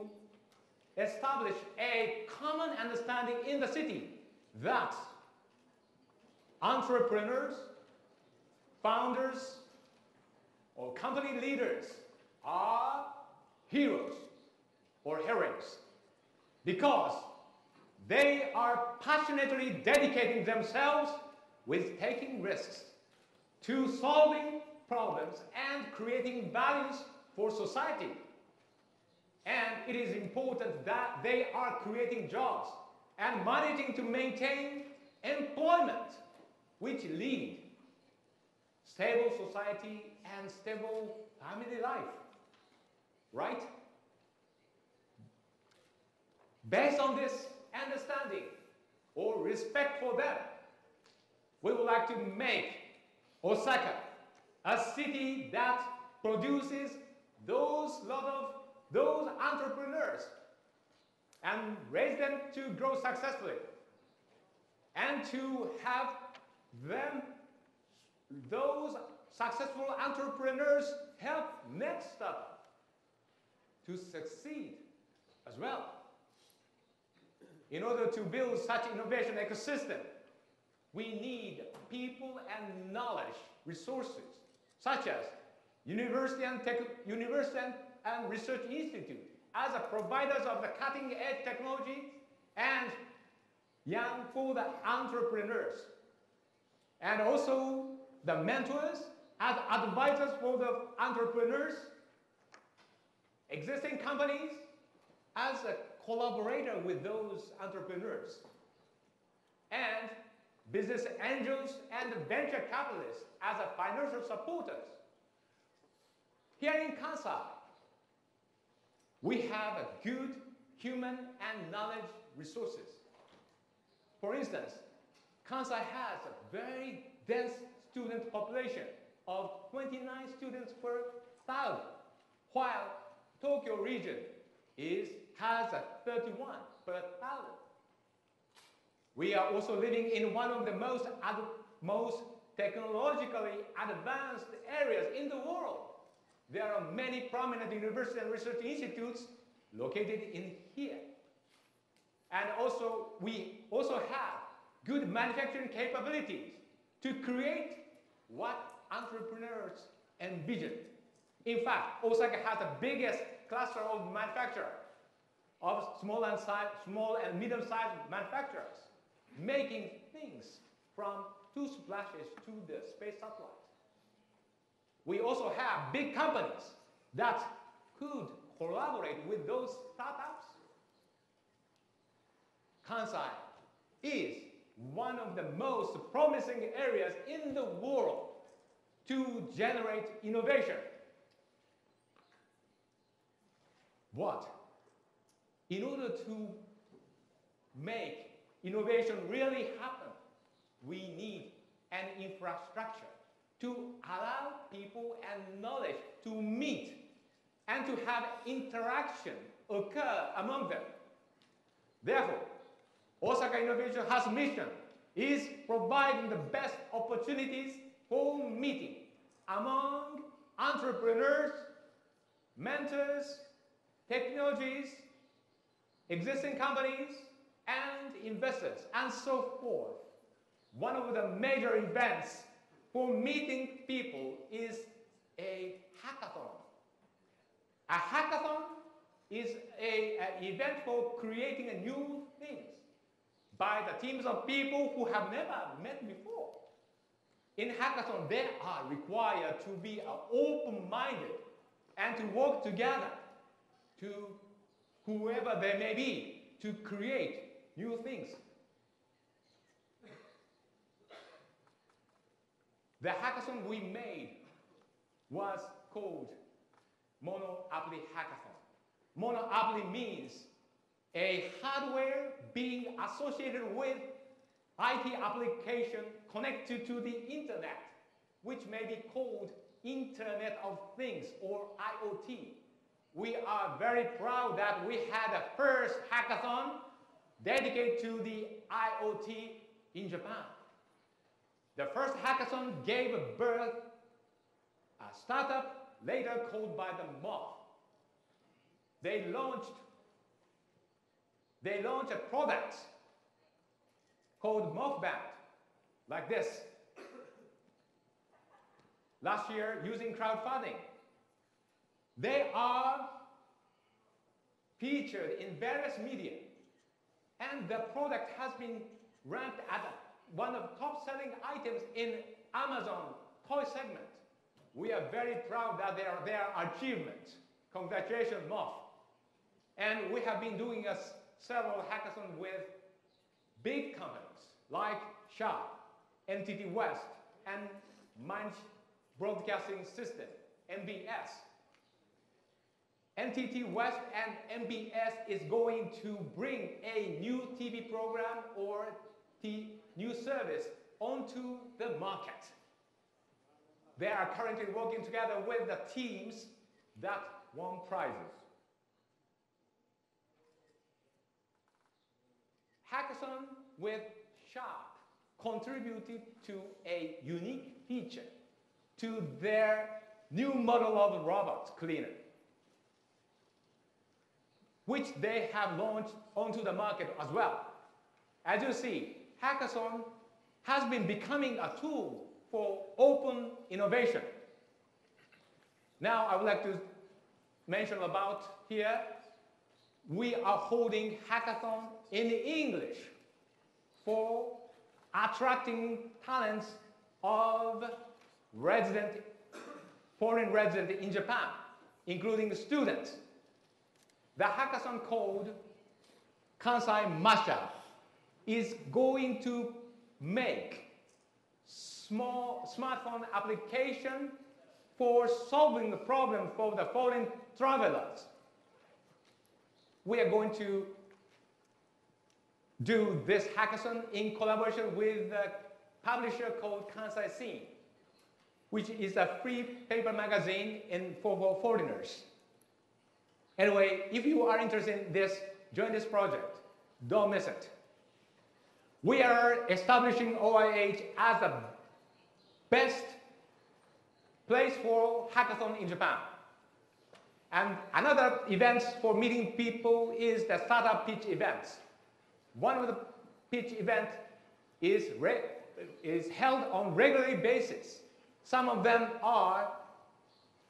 establish a common understanding in the city that entrepreneurs, founders, or company leaders are heroes or heroines because they are passionately dedicating themselves with taking risks to solving problems and creating values for society. And it is important that they are creating jobs and managing to maintain employment, which lead stable society and stable family life, right? Based on this understanding or respect for them, we would like to make Osaka a city that produces those entrepreneurs and raise them to grow successfully, and to have those successful entrepreneurs help next startup to succeed as well. In order to build such innovation ecosystem, we need people and knowledge resources, such as university and research institute as a providers of the cutting-edge technology and young for the entrepreneurs, and also the mentors as advisors for the entrepreneurs, existing companies as a collaborator with those entrepreneurs, and business angels and venture capitalists as a financial supporters. Here in Kansai, we have a good human and knowledge resources. For instance, Kansai has a very dense student population of 29 students per 1,000, while Tokyo region has a 31 per 1,000. We are also living in one of the most technologically advanced areas in the world. There are many prominent university and research institutes located in here. And also, we also have good manufacturing capabilities to create what entrepreneurs envisioned. In fact, Osaka has the biggest cluster of manufacturers, of small and medium-sized manufacturers, making things from toothbrushes to the space satellite. We also have big companies that could collaborate with those startups. Kansai is one of the most promising areas in the world to generate innovation. But in order to make innovation really happen, we need an infrastructure to allow people and knowledge to meet and to have interaction occur among them. Therefore, Osaka Innovation Hub's mission is providing the best opportunities for meeting among entrepreneurs, mentors, technologies, existing companies, and investors, and so forth. One of the major events for meeting people is a hackathon. A hackathon is an event for creating new things by the teams of people who have never met before. In hackathon, they are required to be open-minded and to work together to whoever they may be to create new things. The hackathon we made was called Mono Appli Hackathon. Mono Appli means a hardware being associated with IT application connected to the internet, which may be called Internet of Things or IoT. We are very proud that we had the first hackathon dedicated to the IoT in Japan. The first hackathon gave birth a startup later called by the moth. They launched a product called Mothband, like this. Last year, using crowdfunding. They are featured in various media, and the product has been ranked as one of the top-selling items in Amazon toy segment. We are very proud that their achievement. Congratulations, Moth. And we have been doing several hackathons with big companies like Sharp, NTT West, and Managed Broadcasting System, MBS. NTT West and MBS is going to bring a new TV program or new service onto the market. They are currently working together with the teams that won prizes. Hackathon with Sharp contributed to a unique feature to their new model of robot cleaner, which they have launched onto the market as well. As you see, Hackathon has been becoming a tool for open innovation. Now I would like to mention about here, we are holding Hackathon in English for attracting talents of foreign residents in Japan, including students. The hackathon called Kansai Masha is going to make smartphone application for solving the problem for the foreign travelers. We are going to do this hackathon in collaboration with a publisher called Kansai Scene, which is a free paper magazine for foreigners. Anyway, if you are interested in this, join this project. Don't miss it. We are establishing OIH as the best place for hackathon in Japan. And another event for meeting people is the startup pitch events. One of the pitch events is held on regular basis. Some of them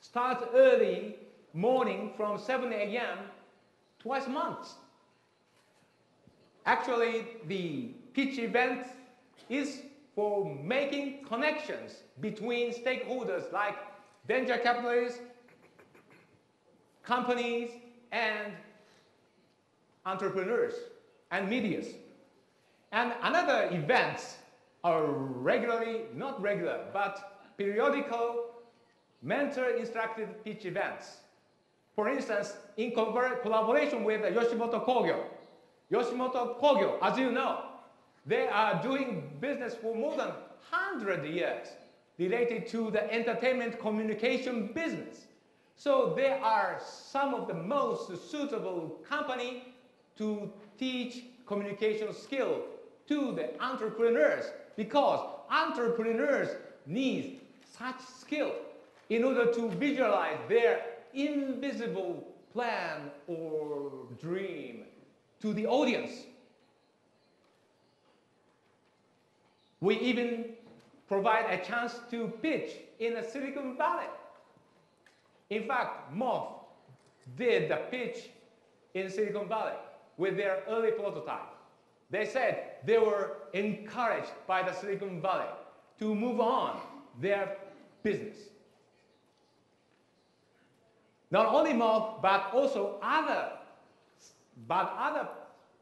start early morning from 7 a.m. twice a month. Actually, the pitch event is for making connections between stakeholders like venture capitalists, companies, and entrepreneurs and medias. And another events are not regular, but periodical mentor-instructed pitch events. For instance, in collaboration with Yoshimoto Kogyo. Yoshimoto Kogyo, as you know, they are doing business for more than 100 years related to the entertainment communication business. So they are some of the most suitable company to teach communication skill to the entrepreneurs, because entrepreneurs need such skill in order to visualize their invisible plan or dream to the audience. We even provide a chance to pitch in a Silicon Valley. In fact, Moth did the pitch in Silicon Valley with their early prototype. They said they were encouraged by the Silicon Valley to move on their business. Not only Moth, but also other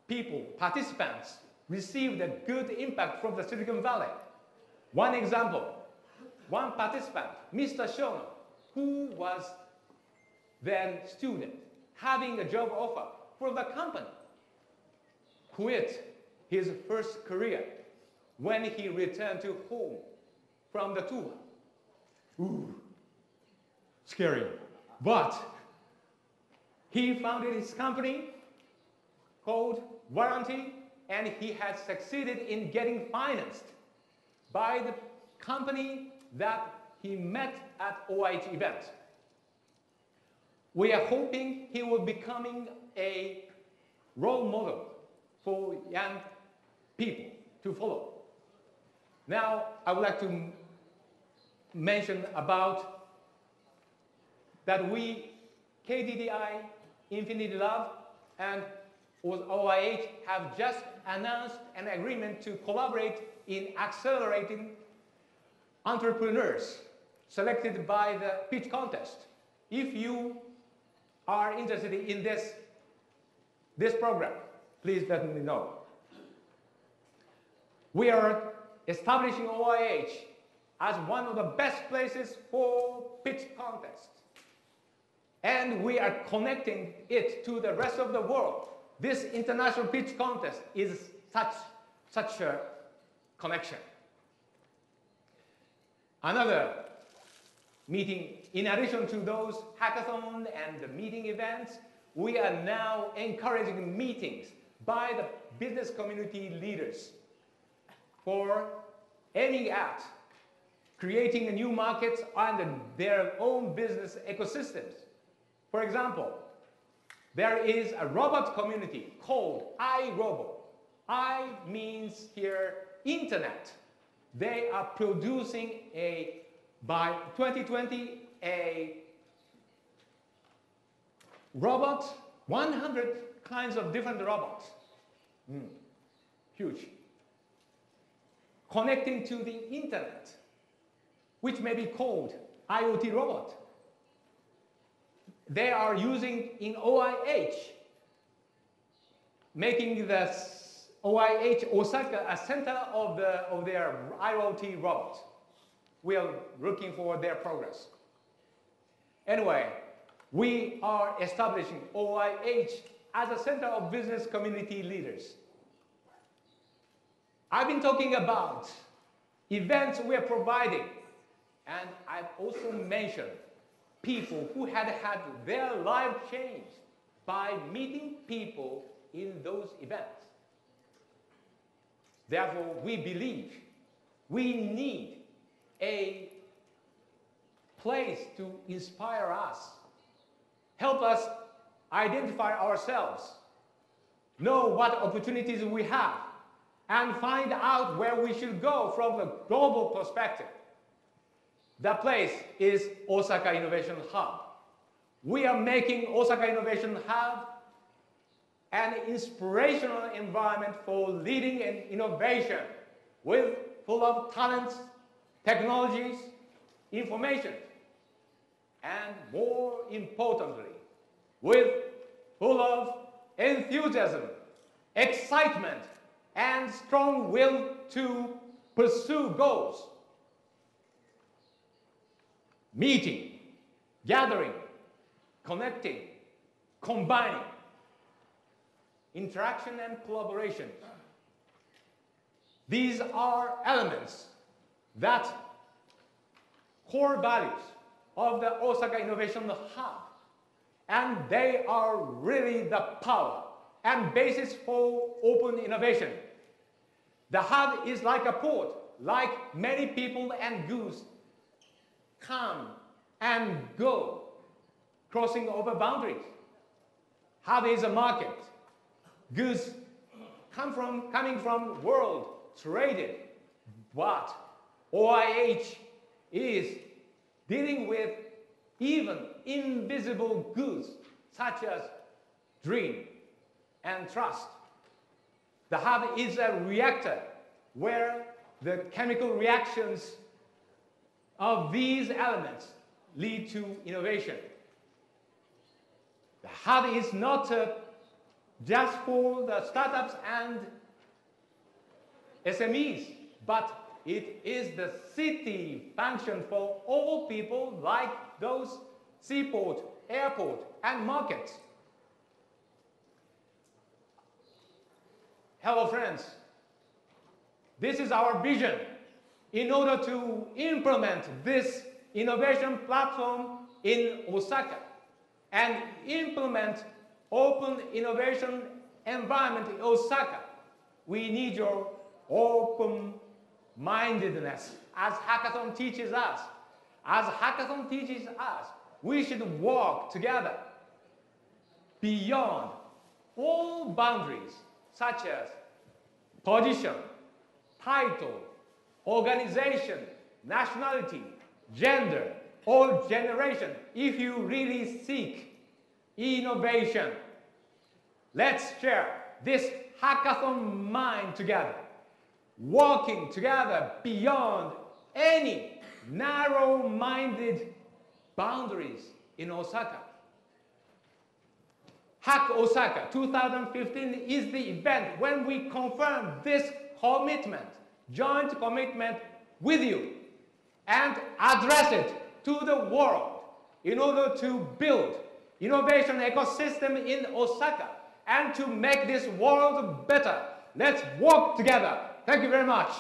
people, participants, received a good impact from the Silicon Valley. One example, one participant, Mr. Shono, who was then student, having a job offer from the company, quit his first career when he returned to home from the tour. Ooh, scary. But he founded his company called Warranty, and he has succeeded in getting financed by the company that he met at OIH event. We are hoping he will becoming a role model for young people to follow. Now, I would like to mention about that we, KDDI, Infinity Lab, and OIH have just announced an agreement to collaborate in accelerating entrepreneurs selected by the pitch contest. If you are interested in this program, please let me know. We are establishing OIH as one of the best places for pitch contests. And we are connecting it to the rest of the world. This international pitch contest is such a connection. Another meeting, in addition to those hackathon and the meeting events, we are now encouraging meetings by the business community leaders for aiming at creating new markets and their own business ecosystems. For example, there is a robot community called iRobot. I means here internet. They are producing by 2020 a robot, 100 kinds of different robots. Huge. Connecting to the internet, which may be called IoT robot. They are using in OIH, making the OIH Osaka a center of their IoT robot. We are looking for their progress. Anyway, we are establishing OIH as a center of business community leaders. I've been talking about events we are providing, and I've also mentioned people who had their life changed by meeting people in those events. Therefore, we believe we need a place to inspire us, help us identify ourselves, know what opportunities we have, and find out where we should go from the global perspective. The place is Osaka Innovation Hub. We are making Osaka Innovation Hub an inspirational environment for leading in innovation full of talents, technologies, information, and more importantly, full of enthusiasm, excitement, and strong will to pursue goals. Meeting, gathering, connecting, combining, interaction and collaboration. These are elements that core values of the Osaka Innovation Hub, and they are really the power and basis for open innovation. The hub is like a port, like many people and goods come and go crossing over boundaries. How is a market? Goods coming from world traded, but OIH is dealing with even invisible goods such as dream and trust. The hub is a reactor where the chemical reactions of these elements lead to innovation. The hub is not just for the startups and SMEs, but it is the city function for all people like those seaport, airport, and markets. Hello friends, this is our vision. In order to implement this innovation platform in Osaka and implement open innovation environment in Osaka, we need your open-mindedness, as Hackathon teaches us. As Hackathon teaches us, we should work together beyond all boundaries, such as position, title, organization, nationality, gender, or generation. If you really seek innovation, let's share this hackathon mind together, working together beyond any narrow-minded boundaries in Osaka. Hack Osaka 2015 is the event when we confirm this commitment, joint commitment with you, and address it to the world in order to build innovation ecosystem in Osaka and to make this world better. Let's work together. Thank you very much.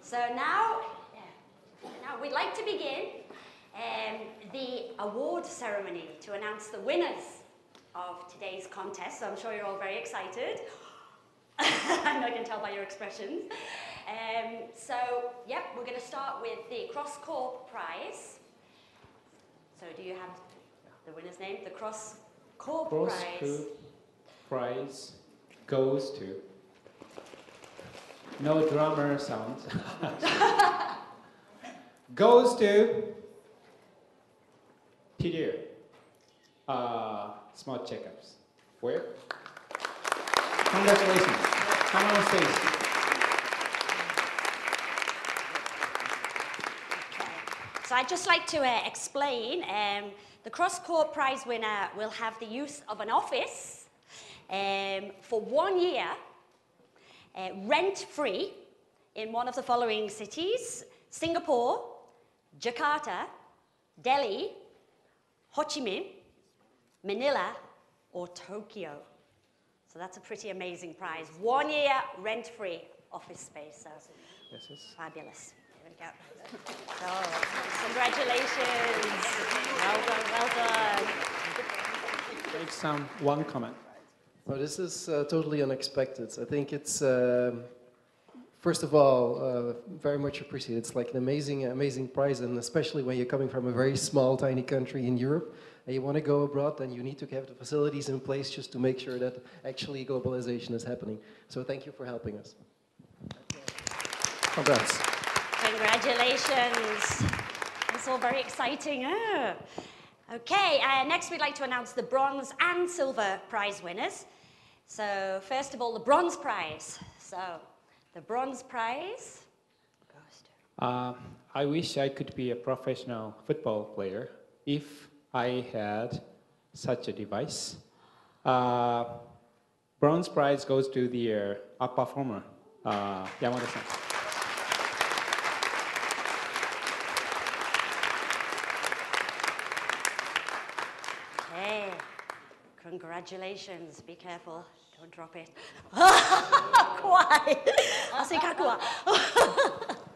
So now we'd like to begin the award ceremony to announce the winners of today's contest. So I'm sure you're all very excited. I can tell by your expressions. So, yep, we're going to start with the Cross Corp prize. So do you have the winner's name? The Cross Corp prize. Cross Corp prize goes to... No drummer sound. Goes to... Peter. Smart checkups. Where? Congratulations. Come on stage. So I'd just like to explain, the Cross Corp prize winner will have the use of an office for 1 year, rent-free, in one of the following cities: Singapore, Jakarta, Delhi, Ho Chi Minh, Manila, or Tokyo. So that's a pretty amazing prize. 1 year rent-free office space. So fabulous. There we go. So, congratulations. Well done, well done. Make one comment. Well, this is totally unexpected. I think it's, first of all, very much appreciated. It's like an amazing prize, and especially when you're coming from a very small, tiny country in Europe, and you want to go abroad, then you need to have the facilities in place just to make sure that actually globalization is happening. So thank you for helping us. Congrats. Congratulations. It's all very exciting. Okay, next we'd like to announce the bronze and silver prize winners. So first of all, the bronze prize. So the bronze prize goes to... I wish I could be a professional football player if I had such a device. Bronze prize goes to the up performer, Yamada-san. Okay, congratulations. Be careful, don't drop it. Why?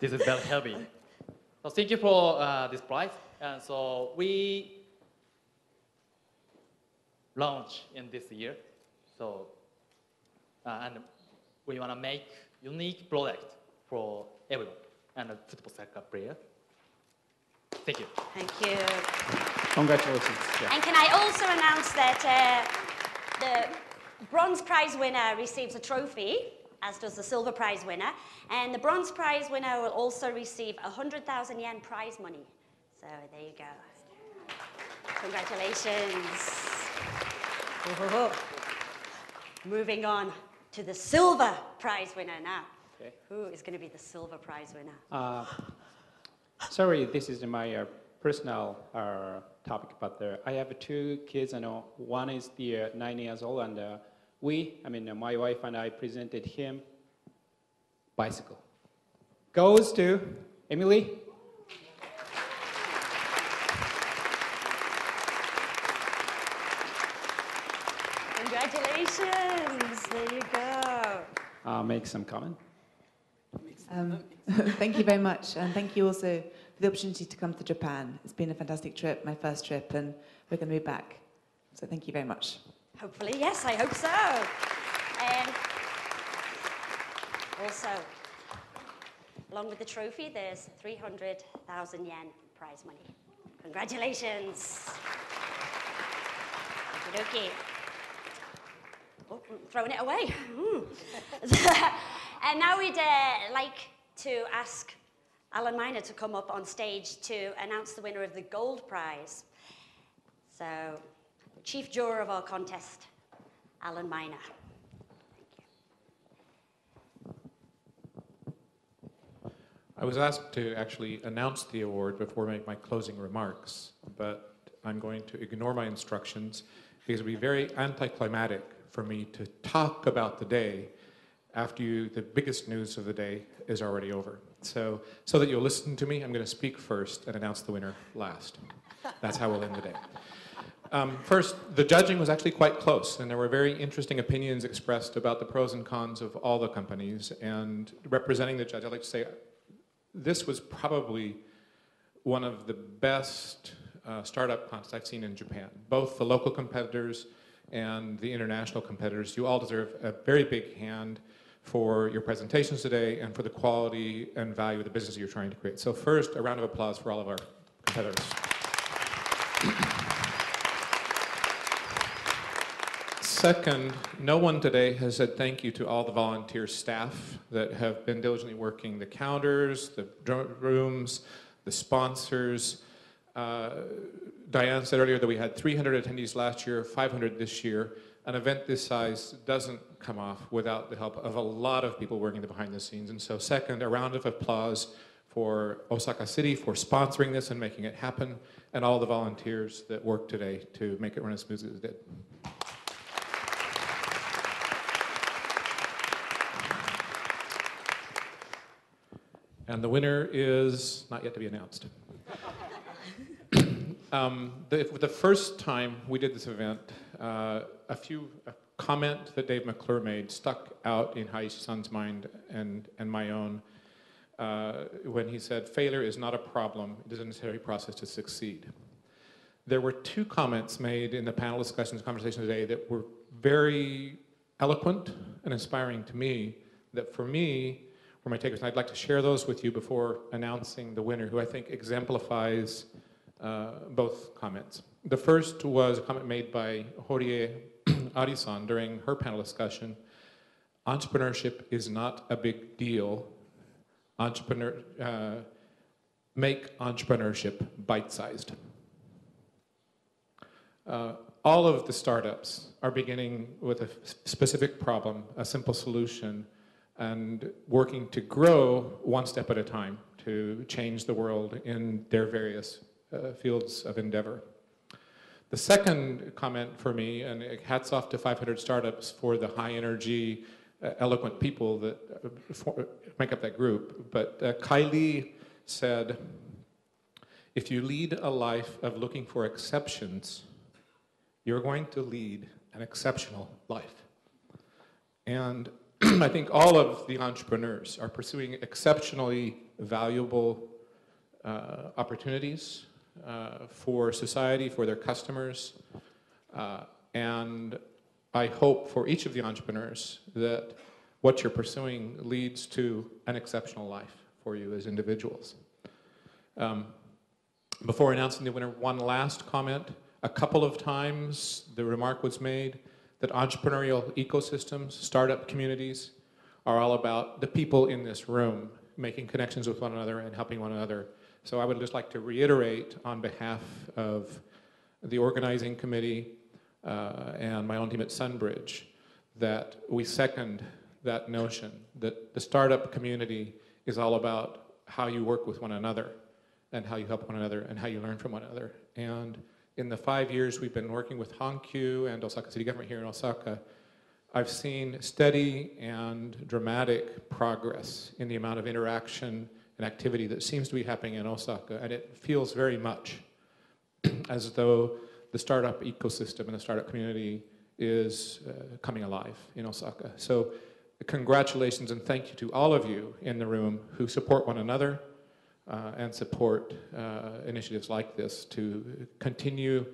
This is very heavy. So thank you for this prize. And so we launch in this year. So and we want to make unique product for everyone and a football soccer player. Thank you. Thank you. Congratulations. Yeah. And can I also announce that the bronze prize winner receives a trophy, as does the silver prize winner, and the bronze prize winner will also receive 100,000 yen prize money. So there you go. Congratulations. Moving on to the silver prize winner now. Okay. Who is going to be the silver prize winner? Sorry, this is my personal topic, but I have 2 kids. I know one is 9 years old, and my wife and I presented him bicycle. Goes to Emily. Congratulations. There you go. Make some comment. Thank you very much, and thank you also for the opportunity to come to Japan. It's been a fantastic trip, my first trip, and we're going to move back. So thank you very much. Hopefully, yes, I hope so. Also, along with the trophy, there's 300,000 yen prize money. Congratulations. Okie dokie. Oh, I'm throwing it away. And now we'd like to ask Alan Miner to come up on stage to announce the winner of the gold prize. So, the chief juror of our contest, Alan Miner. I was asked to actually announce the award before I make my closing remarks, but I'm going to ignore my instructions because it would be very anticlimactic for me to talk about the day after the biggest news of the day is already over. So that you'll listen to me, I'm going to speak first and announce the winner last. That's how we'll end the day. First, the judging was actually quite close, and there were very interesting opinions expressed about the pros and cons of all the companies. And representing the judge, I'd like to say this was probably one of the best startup contests I've seen in Japan. Both the local competitors and the international competitors, you all deserve a very big hand for your presentations today and for the quality and value of the business you're trying to create. So first, a round of applause for all of our competitors. Second, no one today has said thank you to all the volunteer staff that have been diligently working the counters, the rooms, the sponsors. Diane said earlier that we had 300 attendees last year, 500 this year. An event this size doesn't come off without the help of a lot of people working behind the scenes. And so second, a round of applause for Osaka City for sponsoring this and making it happen, and all the volunteers that worked today to make it run as smoothly as it did. And the winner is not yet to be announced. The first time we did this event, a comment that Dave McClure made stuck out in Haishi's mind and my own when he said, failure is not a problem, it is a necessary process to succeed. There were two comments made in the panel discussions conversation today that were very eloquent and inspiring to me, that for me, were my takers. And I'd like to share those with you before announcing the winner, who I think exemplifies both comments. The first was a comment made by Horie Ari-san during her panel discussion. Entrepreneurship is not a big deal. Make entrepreneurship bite-sized. All of the startups are beginning with a specific problem, a simple solution, and working to grow one step at a time to change the world in their various fields of endeavor. The second comment for me, and hats off to 500 startups for the high energy, eloquent people that make up that group, but Khailee said, if you lead a life of looking for exceptions, you're going to lead an exceptional life. And I think all of the entrepreneurs are pursuing exceptionally valuable opportunities for society, for their customers, and I hope for each of the entrepreneurs that what you're pursuing leads to an exceptional life for you as individuals. Before announcing the winner, one last comment. A couple of times the remark was made that entrepreneurial ecosystems, startup communities, are all about the people in this room making connections with one another and helping one another. So I would just like to reiterate on behalf of the organizing committee and my own team at Sunbridge that we second that notion that the startup community is all about how you work with one another and how you help one another and how you learn from one another. And in the 5 years we've been working with Hankyu and Osaka City Government here in Osaka, I've seen steady and dramatic progress in the amount of interaction and activity that seems to be happening in Osaka, and it feels very much as though the startup ecosystem and the startup community is coming alive in Osaka. So congratulations and thank you to all of you in the room who support one another and support initiatives like this to continue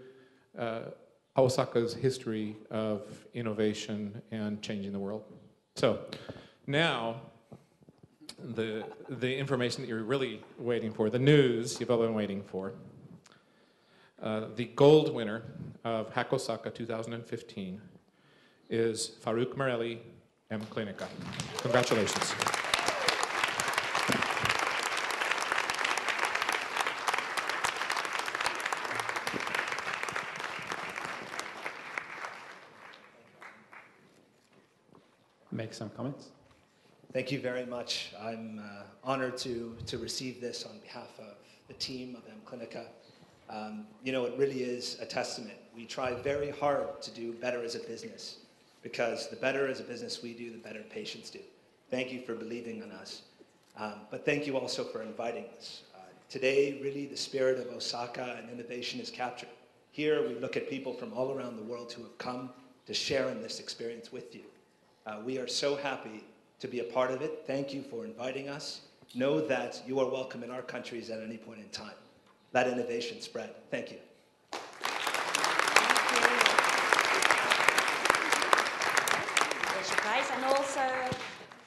Osaka's history of innovation and changing the world. So now, the information that you're really waiting for, the news you've all been waiting for. The gold winner of Hack Osaka 2015 is Farouk Morelli, M Clinica. Congratulations. Make some comments. Thank you very much. I'm honored to receive this on behalf of the team of M Clinica. You know, it really is a testament. We try very hard to do better as a business because the better as a business we do, the better patients do. Thank you for believing in us. But thank you also for inviting us. Today, really, the spirit of Osaka and innovation is captured. Here, we look at people from all around the world who have come to share in this experience with you. We are so happy to be a part of it. Thank you for inviting us. Know that you are welcome in our countries at any point in time. let innovation spread. Thank you. There's your prize, and also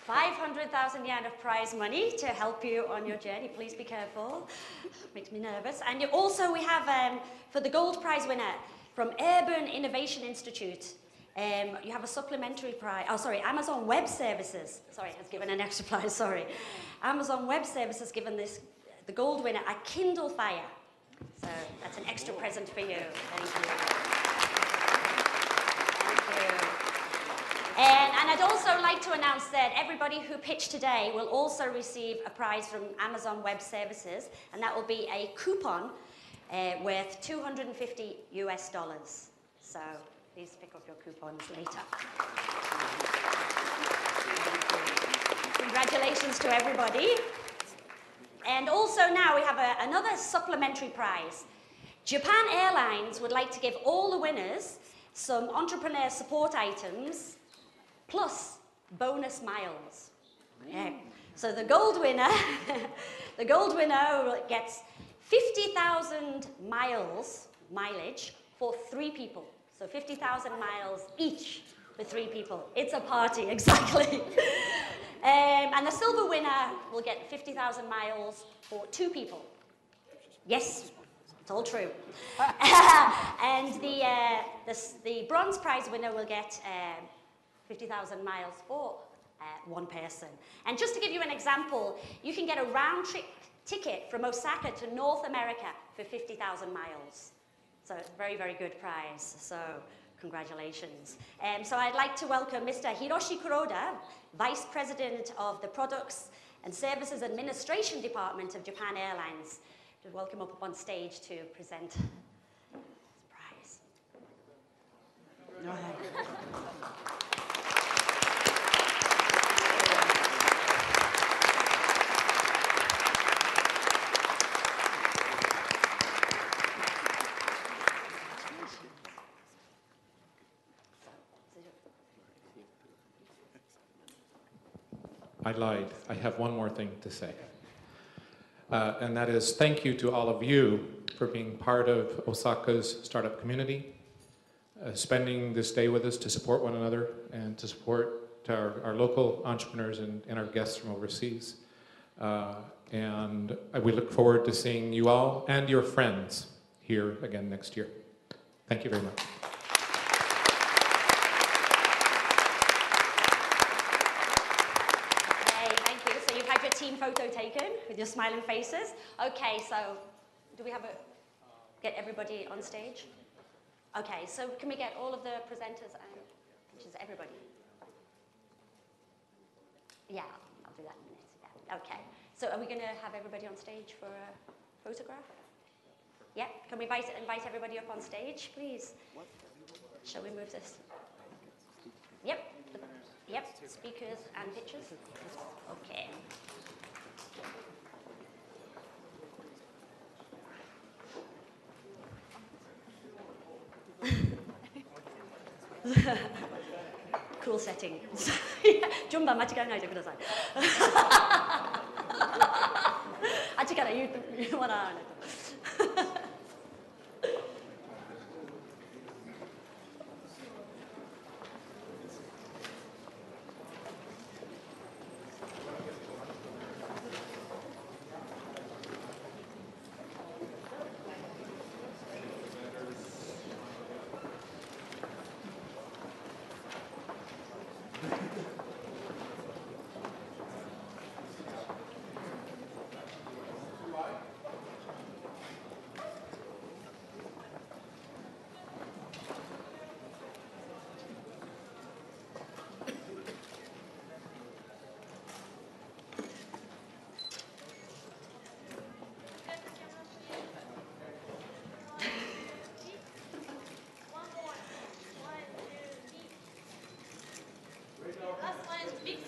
500,000 yen of prize money to help you on your journey. Please be careful. Makes me nervous. And we have, for the gold prize winner from Urban Innovation Institute, you have a supplementary prize. Oh, sorry, Amazon Web Services. Sorry, has given an extra prize, sorry. Amazon Web Services given the gold winner a Kindle Fire. So that's an extra present for you. Thank you. Thank you. And I'd also like to announce that everybody who pitched today will also receive a prize from Amazon Web Services, and that will be a coupon worth $250 US. So please pick up your coupons later. Congratulations to everybody. And also now we have another supplementary prize. Japan Airlines would like to give all the winners some entrepreneur support items plus bonus miles. Yeah. So the gold winner, gets 50,000 mileage for 3 people. So 50,000 miles each for 3 people. It's a party, exactly. And the silver winner will get 50,000 miles for 2 people. Yes, it's all true. And the bronze prize winner will get 50,000 miles for 1 person. And just to give you an example, you can get a round-trip ticket from Osaka to North America for 50,000 miles. So it's a very, very good prize. So congratulations. So I'd like to welcome Mr. Hiroshi Kuroda, Vice President of the Products and Services Administration Department of Japan Airlines, to welcome up on stage to present his prize. Go ahead. I lied. I have one more thing to say. And that is thank you to all of you for being part of Osaka's startup community, spending this day with us to support one another and to support our local entrepreneurs and our guests from overseas. And we look forward to seeing you all and your friends here again next year. Thank you very much. Team photo taken with your smiling faces. Okay, so do we have get everybody on stage? Okay, so can we get all of the presenters and pictures, everybody? Yeah, I'll do that in a minute. Yeah. Okay, so are we going to have everybody on stage for a photograph? Yeah, can we invite everybody up on stage, please? Shall we move this? Yep, speakers and pictures. Okay. Cool setting. 順番間違えないでください。あっちから言わないと。Last one, big